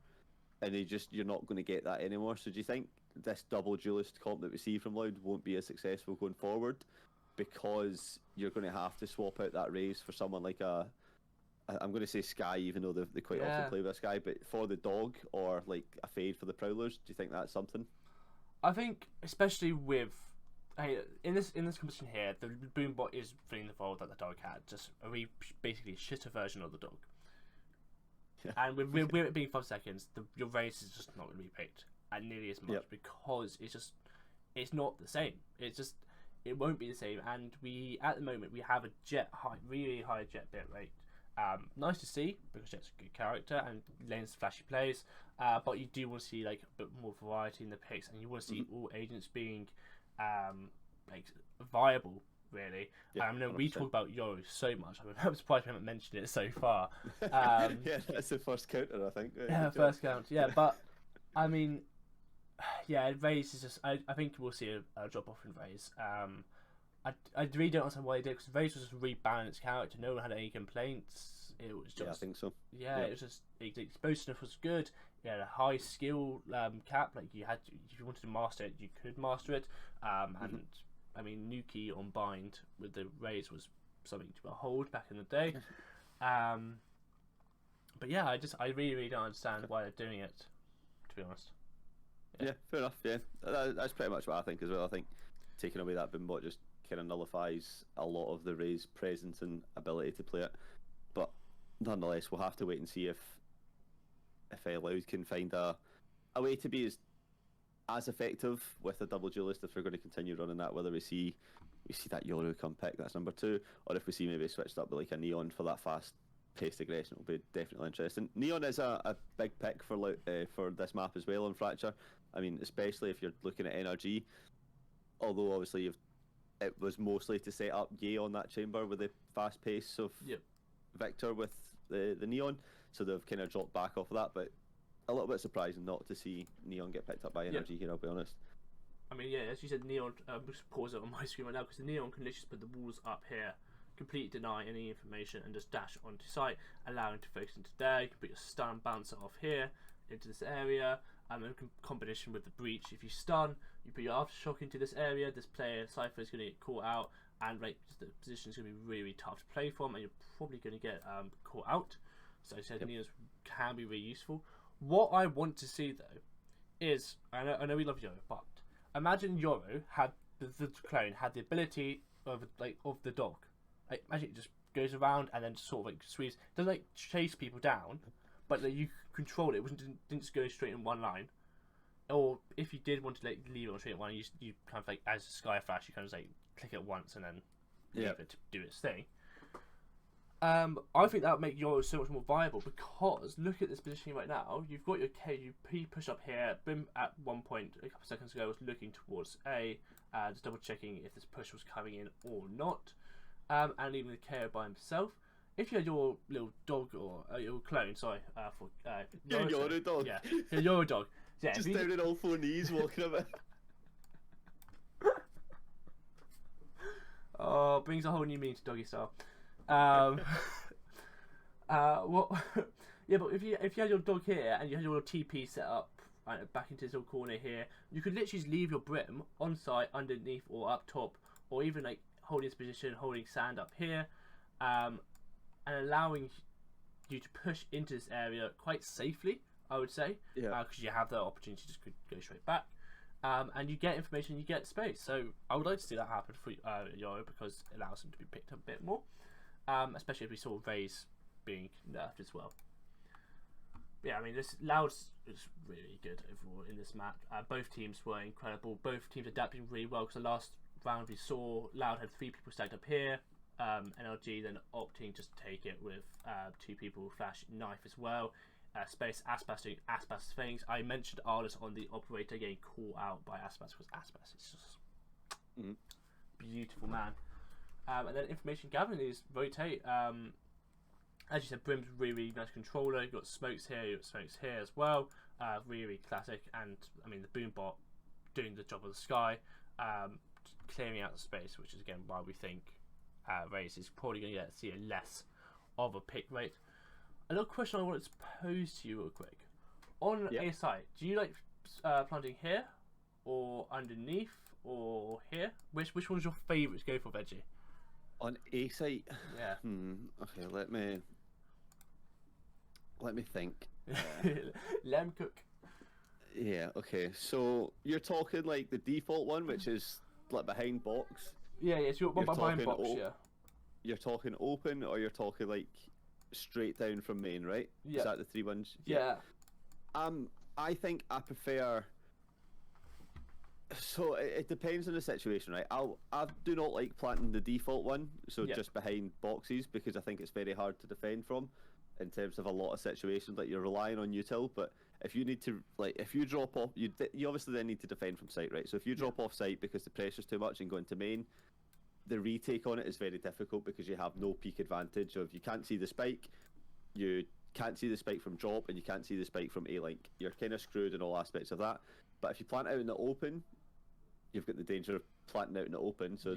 Speaker 1: and you're not going to get that anymore. So do you think this double duelist comp that we see from Loud won't be as successful going forward because you're going to have to swap out that Raze for someone like I'm going to say Sky, even though they quite often play with a Sky, but for the dog or like a Fade for the Prowlers, do you think that's something?
Speaker 2: I think, especially with in this competition here, the Boombot is filling the role that the dog had, just basically shitter version of the dog. Yeah. And with it being 5 seconds, your race is just not going to be picked at nearly as much because it's not the same. It won't be the same. And at the moment we have a really high jet bit rate. Nice to see because Jet's a good character and lanes flashy plays, but you do want to see like a bit more variety in the picks, and you want to see all agents being like viable, really. I know we talk about Yo so much. I'm surprised we haven't mentioned it so far.
Speaker 1: Yeah, that's the first counter, I think.
Speaker 2: Yeah, first count. Yeah, but I mean, yeah, Raze is just. I think we'll see a drop off in Raze. I really don't understand why they did, because Raze was just a rebalanced character. No one had any complaints. It was just.
Speaker 1: Yeah, I think so.
Speaker 2: Yeah, it was just the explosiveness was good. You had a high skill cap. Like if you wanted to master it, you could master it. And I mean, Nuki on bind with the Raze was something to behold back in the day. But yeah, I really don't understand why they're doing it, to be honest.
Speaker 1: Yeah, fair enough. Yeah, that's pretty much what I think as well. I think taking away that Bimbot just kind of nullifies a lot of the Raze presence and ability to play it. But nonetheless, we'll have to wait and see if Loud can find a way to be as effective with a double duelist if we're going to continue running that. Whether we see that Yoru come pick, that's number 2, or if we see maybe switched up with like a Neon for that fast paced aggression, will be definitely interesting. Neon is a big pick for this map as well on Fracture. I mean, especially if you're looking at NRG, although obviously it was mostly to set up Ye on that chamber with the fast pace of Victor with the Neon, so they've kind of dropped back off of that, but a little bit surprising not to see Neon get picked up by NRG here, I'll be honest.
Speaker 2: I mean, yeah, as you said, Neon, just pause it on my screen right now, because the Neon can literally just put the walls up here, completely deny any information, and just dash onto site, allowing to focus into there. You can put your stun bouncer off here, into this area, and then combination with the breach. If you stun, you put your aftershock into this area, this player, Cypher, is going to get caught out, and like the position is going to be really tough to play from, and you're probably going to get caught out. So I said Neons can be really useful. What I want to see though is, I know we love Yoru, but imagine Yoru had the clone had the ability of the dog. Like, imagine it just goes around and then sort of like sweeps, doesn't like chase people down, but like, you control it. It didn't just go straight in one line. Or if you did want to like leave it on straight in one, you kind of like, as Sky Flash, you kind of like click it once and then leave it to do its thing. I think that would make Yoru so much more viable, because look at this positioning right now. You've got your KUP push up here. Bim at one point a couple seconds ago was looking towards A, just double checking if this push was coming in or not, and leaving the KO by himself. If you had your little dog or your clone, your
Speaker 1: Yoru dog,
Speaker 2: your Yoru dog,
Speaker 1: just down on all 4 knees walking about.
Speaker 2: Oh, brings a whole new meaning to doggy style. What? Yeah, but if you had your dog here and you had your TP set up back into this little corner here, you could literally just leave your Brim on site, underneath or up top, or even like holding this position, holding sand up here, and allowing you to push into this area quite safely, I would say, because you have the opportunity to just go straight back. And you get information, you get space. So I would like to see that happen for Yoru, because it allows him to be picked up a bit more. Especially if we saw Raze being nerfed as well. Yeah, I mean, this Loud is really good overall in this map. Both teams were incredible. Both teams adapting really well, because the last round we saw Loud had 3 people stacked up here. NLG then opting just to take it with 2 people, Flash, Knife as well. Space, Aspas doing Aspas things. I mentioned Arlis on the operator getting caught out by Aspas, because Aspas is just beautiful, man. And then information gathering is rotate. As you said, Brim's really nice controller. You've got smokes here, you've got smokes here as well. Really classic. And I mean, the Boombot doing the job of the Sky, clearing out the space, which is again why we think Raze is probably going to see less of a pick rate. A little question I wanted to pose to you real quick. On a site, do you like planting here, or underneath, or here? Which one's your favourite to go for, Veggie?
Speaker 1: On a site?
Speaker 2: Yeah.
Speaker 1: Okay, let me think.
Speaker 2: Let him cook.
Speaker 1: Yeah, okay. So you're talking like the default one, which is like behind box.
Speaker 2: Yeah, it's your one behind box, yeah.
Speaker 1: You're talking open, or you're talking like straight down from main, right?
Speaker 2: Yeah.
Speaker 1: Is that the 3 ones?
Speaker 2: Yeah.
Speaker 1: I think I prefer. So it depends on the situation, right? I do not like planting the default one, so just behind boxes, because I think it's very hard to defend from, in terms of a lot of situations. Like, you're relying on util, but if you need to, like, if you drop off, you obviously then need to defend from site, right? So if you drop off site because the pressure's too much and go into main, the retake on it is very difficult, because you have no peak advantage of, you can't see the spike, you can't see the spike from drop, and you can't see the spike from A-link. You're kind of screwed in all aspects of that. But if you plant out in the open, you've got the danger of planting out in the open, so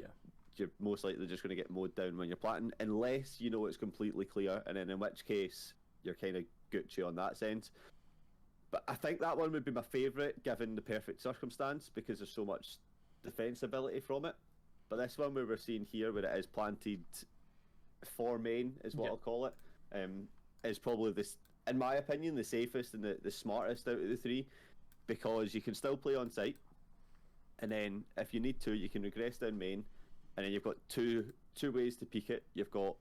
Speaker 1: you're most likely just going to get mowed down when you're planting, unless you know it's completely clear, and then in which case you're kind of Gucci on that sense. But I think that one would be my favourite, given the perfect circumstance, because there's so much defensibility from it. But this one where we're seeing here, where it is planted for main, is what I'll call it, is probably, this, in my opinion, the safest and the smartest out of the 3, because you can still play on site, and then if you need to, you can regress down main, and then you've got two ways to peek it. You've got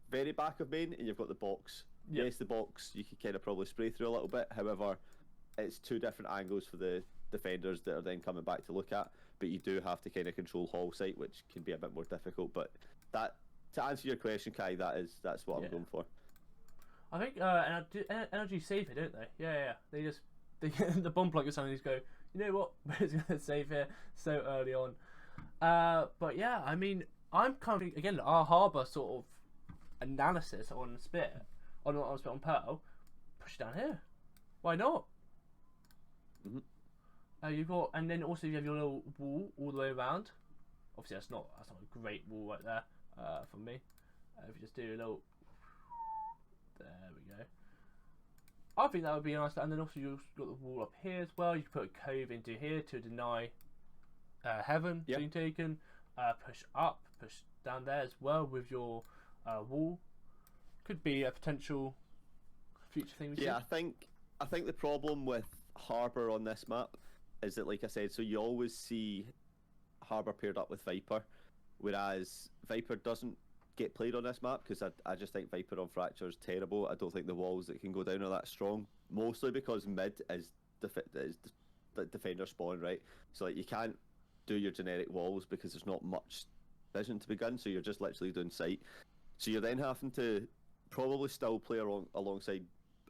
Speaker 1: very back of main, and you've got the box. Yes, the box you can kind of probably spray through a little bit. However, it's 2 different angles for the defenders that are then coming back to look at. But you do have to kind of control hall sight, which can be a bit more difficult. But that, to answer your question, Kai, that's what I'm going for.
Speaker 2: I think energy save it, don't they? Yeah. They get the bomb plug or something. Just go, you know what? We're just gonna save here so early on. But yeah, I mean, I'm kind of, again, our harbour sort of analysis on Spit, on Pearl, push it down here. Why not? You've got, and then also you have your little wall all the way around. Obviously, that's not a great wall right there for me. If you just do a little, there we go. I think that would be nice. And then also you've got the wall up here as well. You can put a cove into here to deny heaven being taken. Push up, push down there as well with your wall. Could be a potential future thing.
Speaker 1: I think the problem with Harbour on this map is that, like I said, so you always see Harbour paired up with Viper, whereas Viper doesn't get played on this map, because I just think Viper on Fracture is terrible. I don't think the walls that can go down are that strong, mostly because mid is defender spawn, right? So like, you can't do your generic walls because there's not much vision to begin, so you're just literally doing sight. So you're then having to probably still play alongside.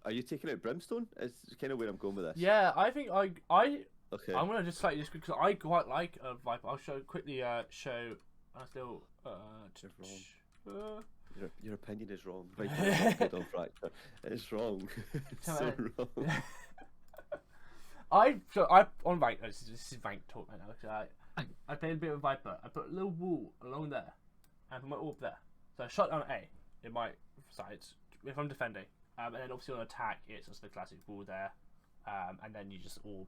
Speaker 1: Are you taking out Brimstone? Is kind of where I'm going with this.
Speaker 2: Yeah, I think
Speaker 1: Okay.
Speaker 2: I'm gonna just slightly just because I quite like Viper. I'll quickly show a little.
Speaker 1: Your opinion is wrong. Viper is good on Fracture. It's wrong. It's so wrong.
Speaker 2: I on rank. This is rank talk right now. So I played a bit of Viper. I put a little wall along there, and put my orb there. So I shot down A in my sides if I'm defending, and then obviously on attack it's just the classic wall there, and then you just orb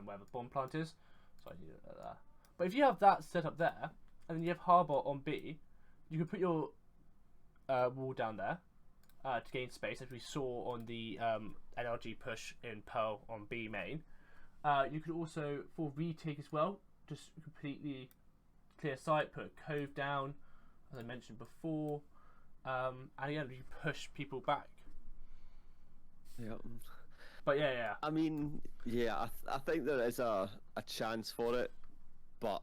Speaker 2: where the bomb plant is. So I need it there. But if you have that set up there, and then you have Harbour on B, you can put your wall down there to gain space, as we saw on the NLG push in Pearl on B main. You could also, for retake as well, just completely clear sight, put a cove down, as I mentioned before, and again, you push people back.
Speaker 1: Yeah.
Speaker 2: But yeah.
Speaker 1: I mean, yeah, I think there is a chance for it, but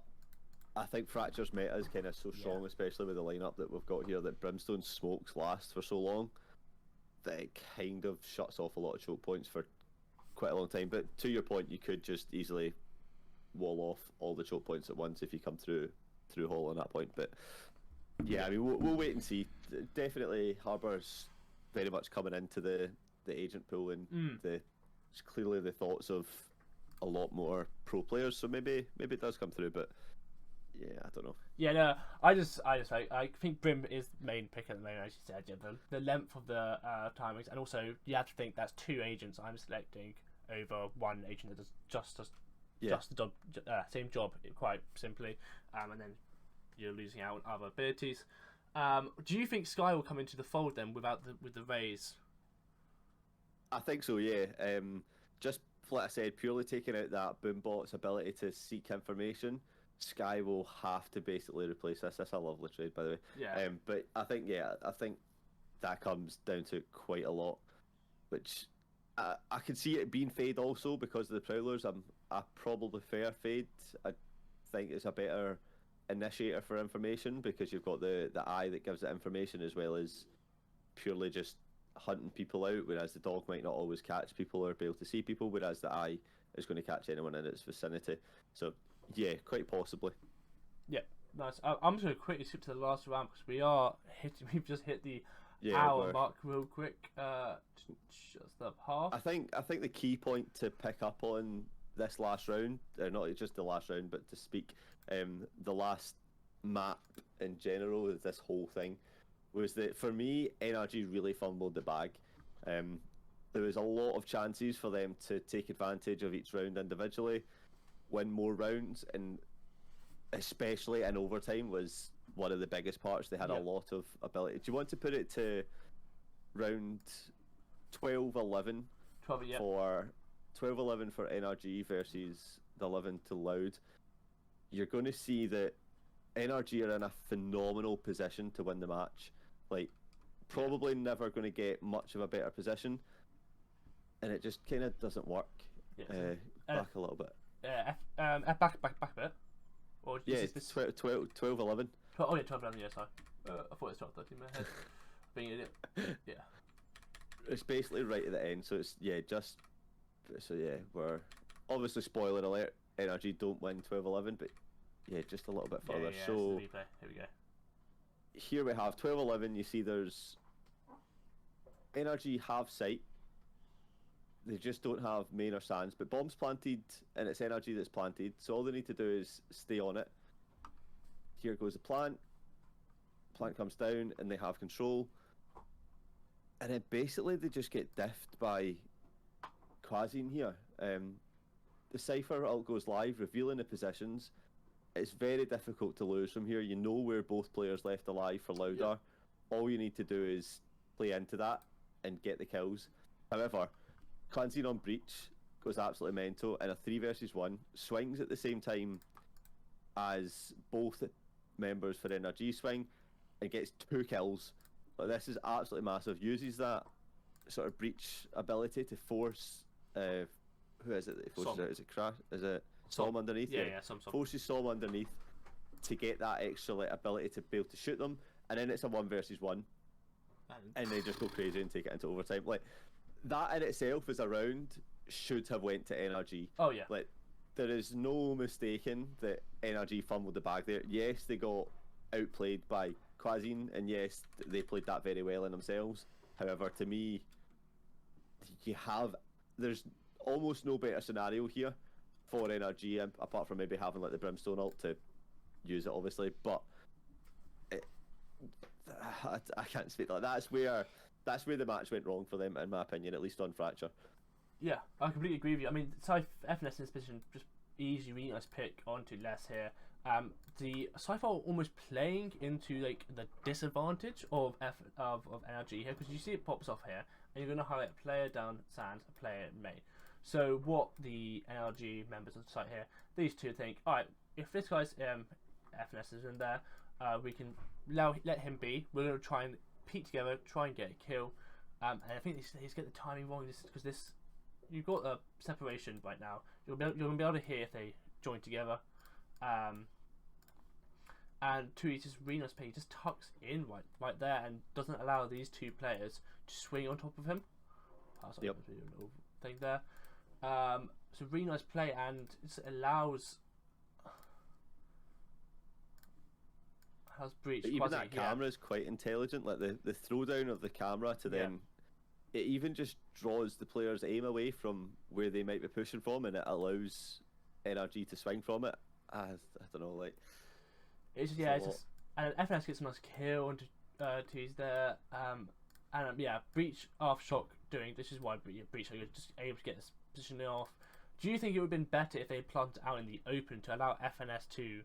Speaker 1: I think Fracture's meta is kind of so strong, especially with the lineup that we've got here, that Brimstone's smokes last for so long that it kind of shuts off a lot of choke points for quite a long time. But to your point, you could just easily wall off all the choke points at once if you come through hole on that point. But yeah, I mean, we'll wait and see. Definitely, Harbour's very much coming into the agent pool, and it's clearly the thoughts of a lot more pro players. So maybe it does come through. But yeah, I don't know.
Speaker 2: Yeah, no, I think Brim is the main pick at the moment, as you said. Yeah, the length of the timings, and also you have to think that's 2 agents I'm selecting over 1 agent that does just the job, same job, quite simply, and then you're losing out on other abilities. Do you think Sky will come into the fold then with the Rays?
Speaker 1: I think so, yeah. Just like I said, purely taking out that Boombot's ability to seek information, Sky will have to basically replace this. That's a lovely trade, by the way.
Speaker 2: Yeah.
Speaker 1: But I think that comes down to quite a lot, which I can see it being Fade also because of the Prowlers. I probably fair Fade. I think it's a better initiator for information because you've got the eye that gives it information as well as purely just hunting people out, whereas the dog might not always catch people or be able to see people, whereas the eye is going to catch anyone in its vicinity. So yeah, quite possibly.
Speaker 2: Yeah, nice. I'm just going to quickly skip to the last round because we've just hit the hour mark real quick. Just up half.
Speaker 1: I think the key point to pick up on this last round, not just the last round, but to speak, the last map in general of this whole thing, was that for me, NRG really fumbled the bag. There was a lot of chances for them to take advantage of each round individually, win more rounds, and especially in overtime was one of the biggest parts. They had a lot of ability. Do you want to put it to round 12-11 for 12-11 for NRG versus the 11 to Loud? You're going to see that NRG are in a phenomenal position to win the match. Like, probably never going to get much of a better position, and it just kind of doesn't work. Back a little bit.
Speaker 2: Back a bit. Or
Speaker 1: yeah, it's 12-11.
Speaker 2: Oh yeah, 12-11. Yeah, sorry. I thought it was 12-13 in my head. Being an idiot. Yeah.
Speaker 1: It's basically right at the end, so it's we're obviously spoiler alert. NRG don't win 12-11, but yeah, just a little bit further.
Speaker 2: Yeah,
Speaker 1: so
Speaker 2: the replay. Here we go.
Speaker 1: Here we have 12-11. You see, there's NRG have sight. They just don't have main or sands, but bombs planted, and it's NRG that's planted. So all they need to do is stay on it. Here goes the plant. Plant comes down, and they have control. And then basically they just get diffed by Quasi here. The Cypher ult goes live, revealing the positions. It's very difficult to lose from here. You know where both players left alive for Loud are. All you need to do is play into that and get the kills. However, Cleansing on Breach goes absolutely mental, and a 3 versus 1 swings at the same time as both members for NRG swing and gets 2 kills. But this is absolutely massive. Uses that sort of Breach ability to force who is it that he forces out? Is it Crash? Is it Som underneath?
Speaker 2: Yeah, Som.
Speaker 1: Forces Som underneath to get that extra ability to be able to shoot them, and then it's a 1 versus 1, and they just go crazy and take it into overtime. Like, that in itself as a round should have went to NRG.
Speaker 2: Oh yeah.
Speaker 1: Like, there is no mistaking that NRG fumbled the bag there. Yes, they got outplayed by Quazine, and yes, they played that very well in themselves. However, to me, there's almost no better scenario here for NRG, apart from maybe having like the Brimstone ult to use it, obviously. But I can't speak like that's where the match went wrong for them, in my opinion, at least on Fracture.
Speaker 2: Yeah, I completely agree with you. I mean, FNS in this position, just easy, really nice pick onto Les here. The Cypher almost playing into like the disadvantage of NRG here, because you see it pops off here, and you're going to highlight a player down Sands, a player main. So what the NRG members of the site here, these two think, alright, if this guy's FNS is in there, we can let him be. We're going to try and peek together, try and get a kill. And I think he's getting the timing wrong, because you've got a separation right now. You're going to be able to hear if they join together. And two, he's just really nice play. He just tucks in right there and doesn't allow these two players to swing on top of him. Yep. Thing there. So really nice play, and it allows Breach.
Speaker 1: Even that camera is quite intelligent. Like the throwdown of the camera to then, it even just draws the player's aim away from where they might be pushing from, and it allows NRG to swing from it. I don't know, like,
Speaker 2: It's just, yeah, it's just, and FNS gets a nice kill and twos there. And yeah, Breach Aftershock doing this is why Breach are just able to get this position off. Do you think it would have been better if they planted out in the open to allow FNS to,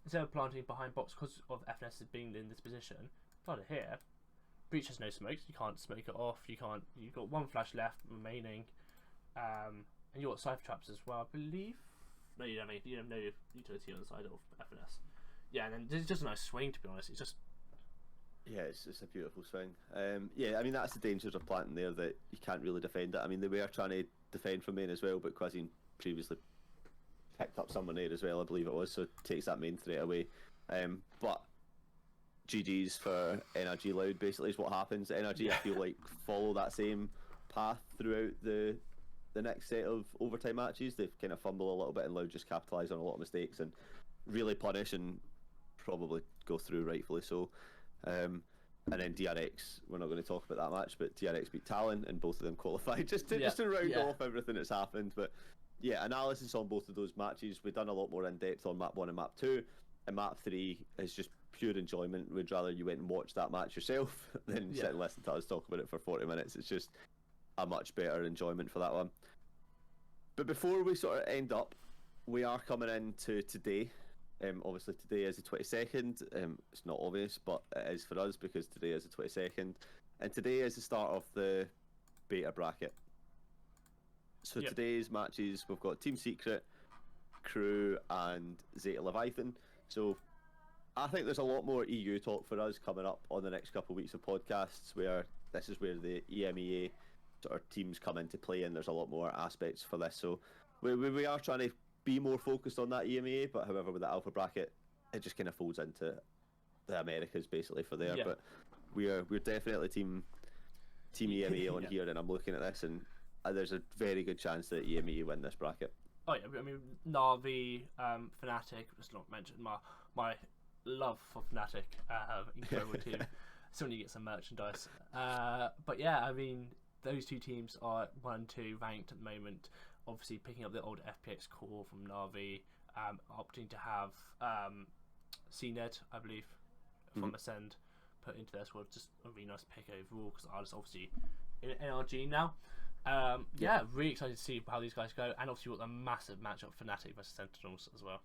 Speaker 2: instead of planting behind box because of FNS being in this position, plant it here. Breach has no smokes. You can't smoke it off. You can't. You've got one flash left remaining, and you've got cipher traps as well, I believe. No, you don't have no utility on the side of FNS. Yeah, and then there's just a nice swing. To be honest, it's just.
Speaker 1: Yeah, it's a beautiful swing. Yeah, I mean that's the dangers of planting there, that you can't really defend it. I mean they were trying to defend from main as well, but Quazine previously picked up someone there as well, I believe it was, so takes that main threat away. But GG's for NRG Loud basically is what happens. NRG I feel like follow that same path throughout the next set of overtime matches. They kind of fumble a little bit and Loud just capitalise on a lot of mistakes and really punish and probably go through, rightfully so. And then DRX, we're not going to talk about that match, but DRX beat Talon and both of them qualified just to round off everything that's happened. But yeah, analysis on both of those matches. We've done a lot more in depth on map 1 and map 2, and map 3 is just pure enjoyment. We'd rather you went and watched that match yourself than sit and listen to us talk about it for 40 minutes. It's just a much better enjoyment for that one. But before we sort of end up, we are coming into today. Obviously today is the 22nd. It's not obvious, but it is for us because today is the 22nd, and today is the start of the beta bracket. So today's matches, we've got Team Secret, Crew, and Zeta Leviathan. So I think there's a lot more EU talk for us coming up on the next couple of weeks of podcasts, where this is where the EMEA sort of teams come into play, and there's a lot more aspects for this. So we are trying to be more focused on that EMEA, but however with the alpha bracket it just kind of folds into the Americas basically for there. But we're definitely team EMEA on here, and I'm looking at this and there's a very good chance that EMEA win this bracket.
Speaker 2: Oh yeah, I mean Na'Vi, Fnatic, just not mentioned my love for Fnatic, incredible team. So when you get some merchandise, but yeah, I mean those two teams are 1 and 2 ranked at the moment. Obviously picking up the old FPX core from Na'Vi, opting to have CNED, I believe, from Ascend put into their squad. Just a really nice pick overall because Artists obviously in NRG now. Really excited to see how these guys go, and obviously what the massive matchup Fnatic versus Sentinels as well.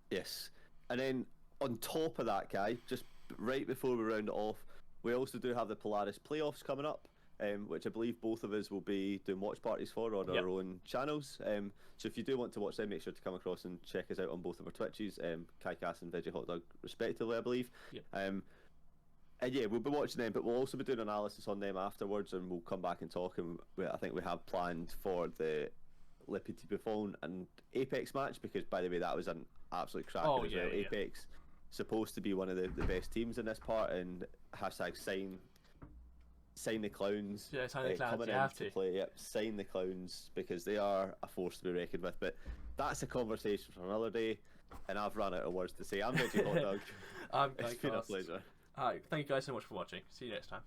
Speaker 1: Yes, and then on top of that, Kai, just right before we round it off, we also do have the Polaris playoffs coming up. Which I believe both of us will be doing watch parties for on our own channels. So if you do want to watch them, make sure to come across and check us out on both of our Twitches, KaiCast and Veggie Hot Dog respectively, I believe. And yeah, we'll be watching them, but we'll also be doing analysis on them afterwards, and we'll come back and talk. And I think we have planned for the Lippity Buffon and Apex match, because by the way, that was an absolute cracker as well. Apex supposed to be one of the best teams in this part, and hashtag sign the clowns.
Speaker 2: Yeah, sign the clowns.
Speaker 1: Coming
Speaker 2: you
Speaker 1: in
Speaker 2: have to
Speaker 1: play. Yep, sign the clowns, because they are a force to be reckoned with. But that's a conversation for another day, and I've run out of words to say. I'm Veggie Hot Dog.
Speaker 2: I'm
Speaker 1: It's been a pleasure.
Speaker 2: Alright, thank you guys so much for watching. See you next time.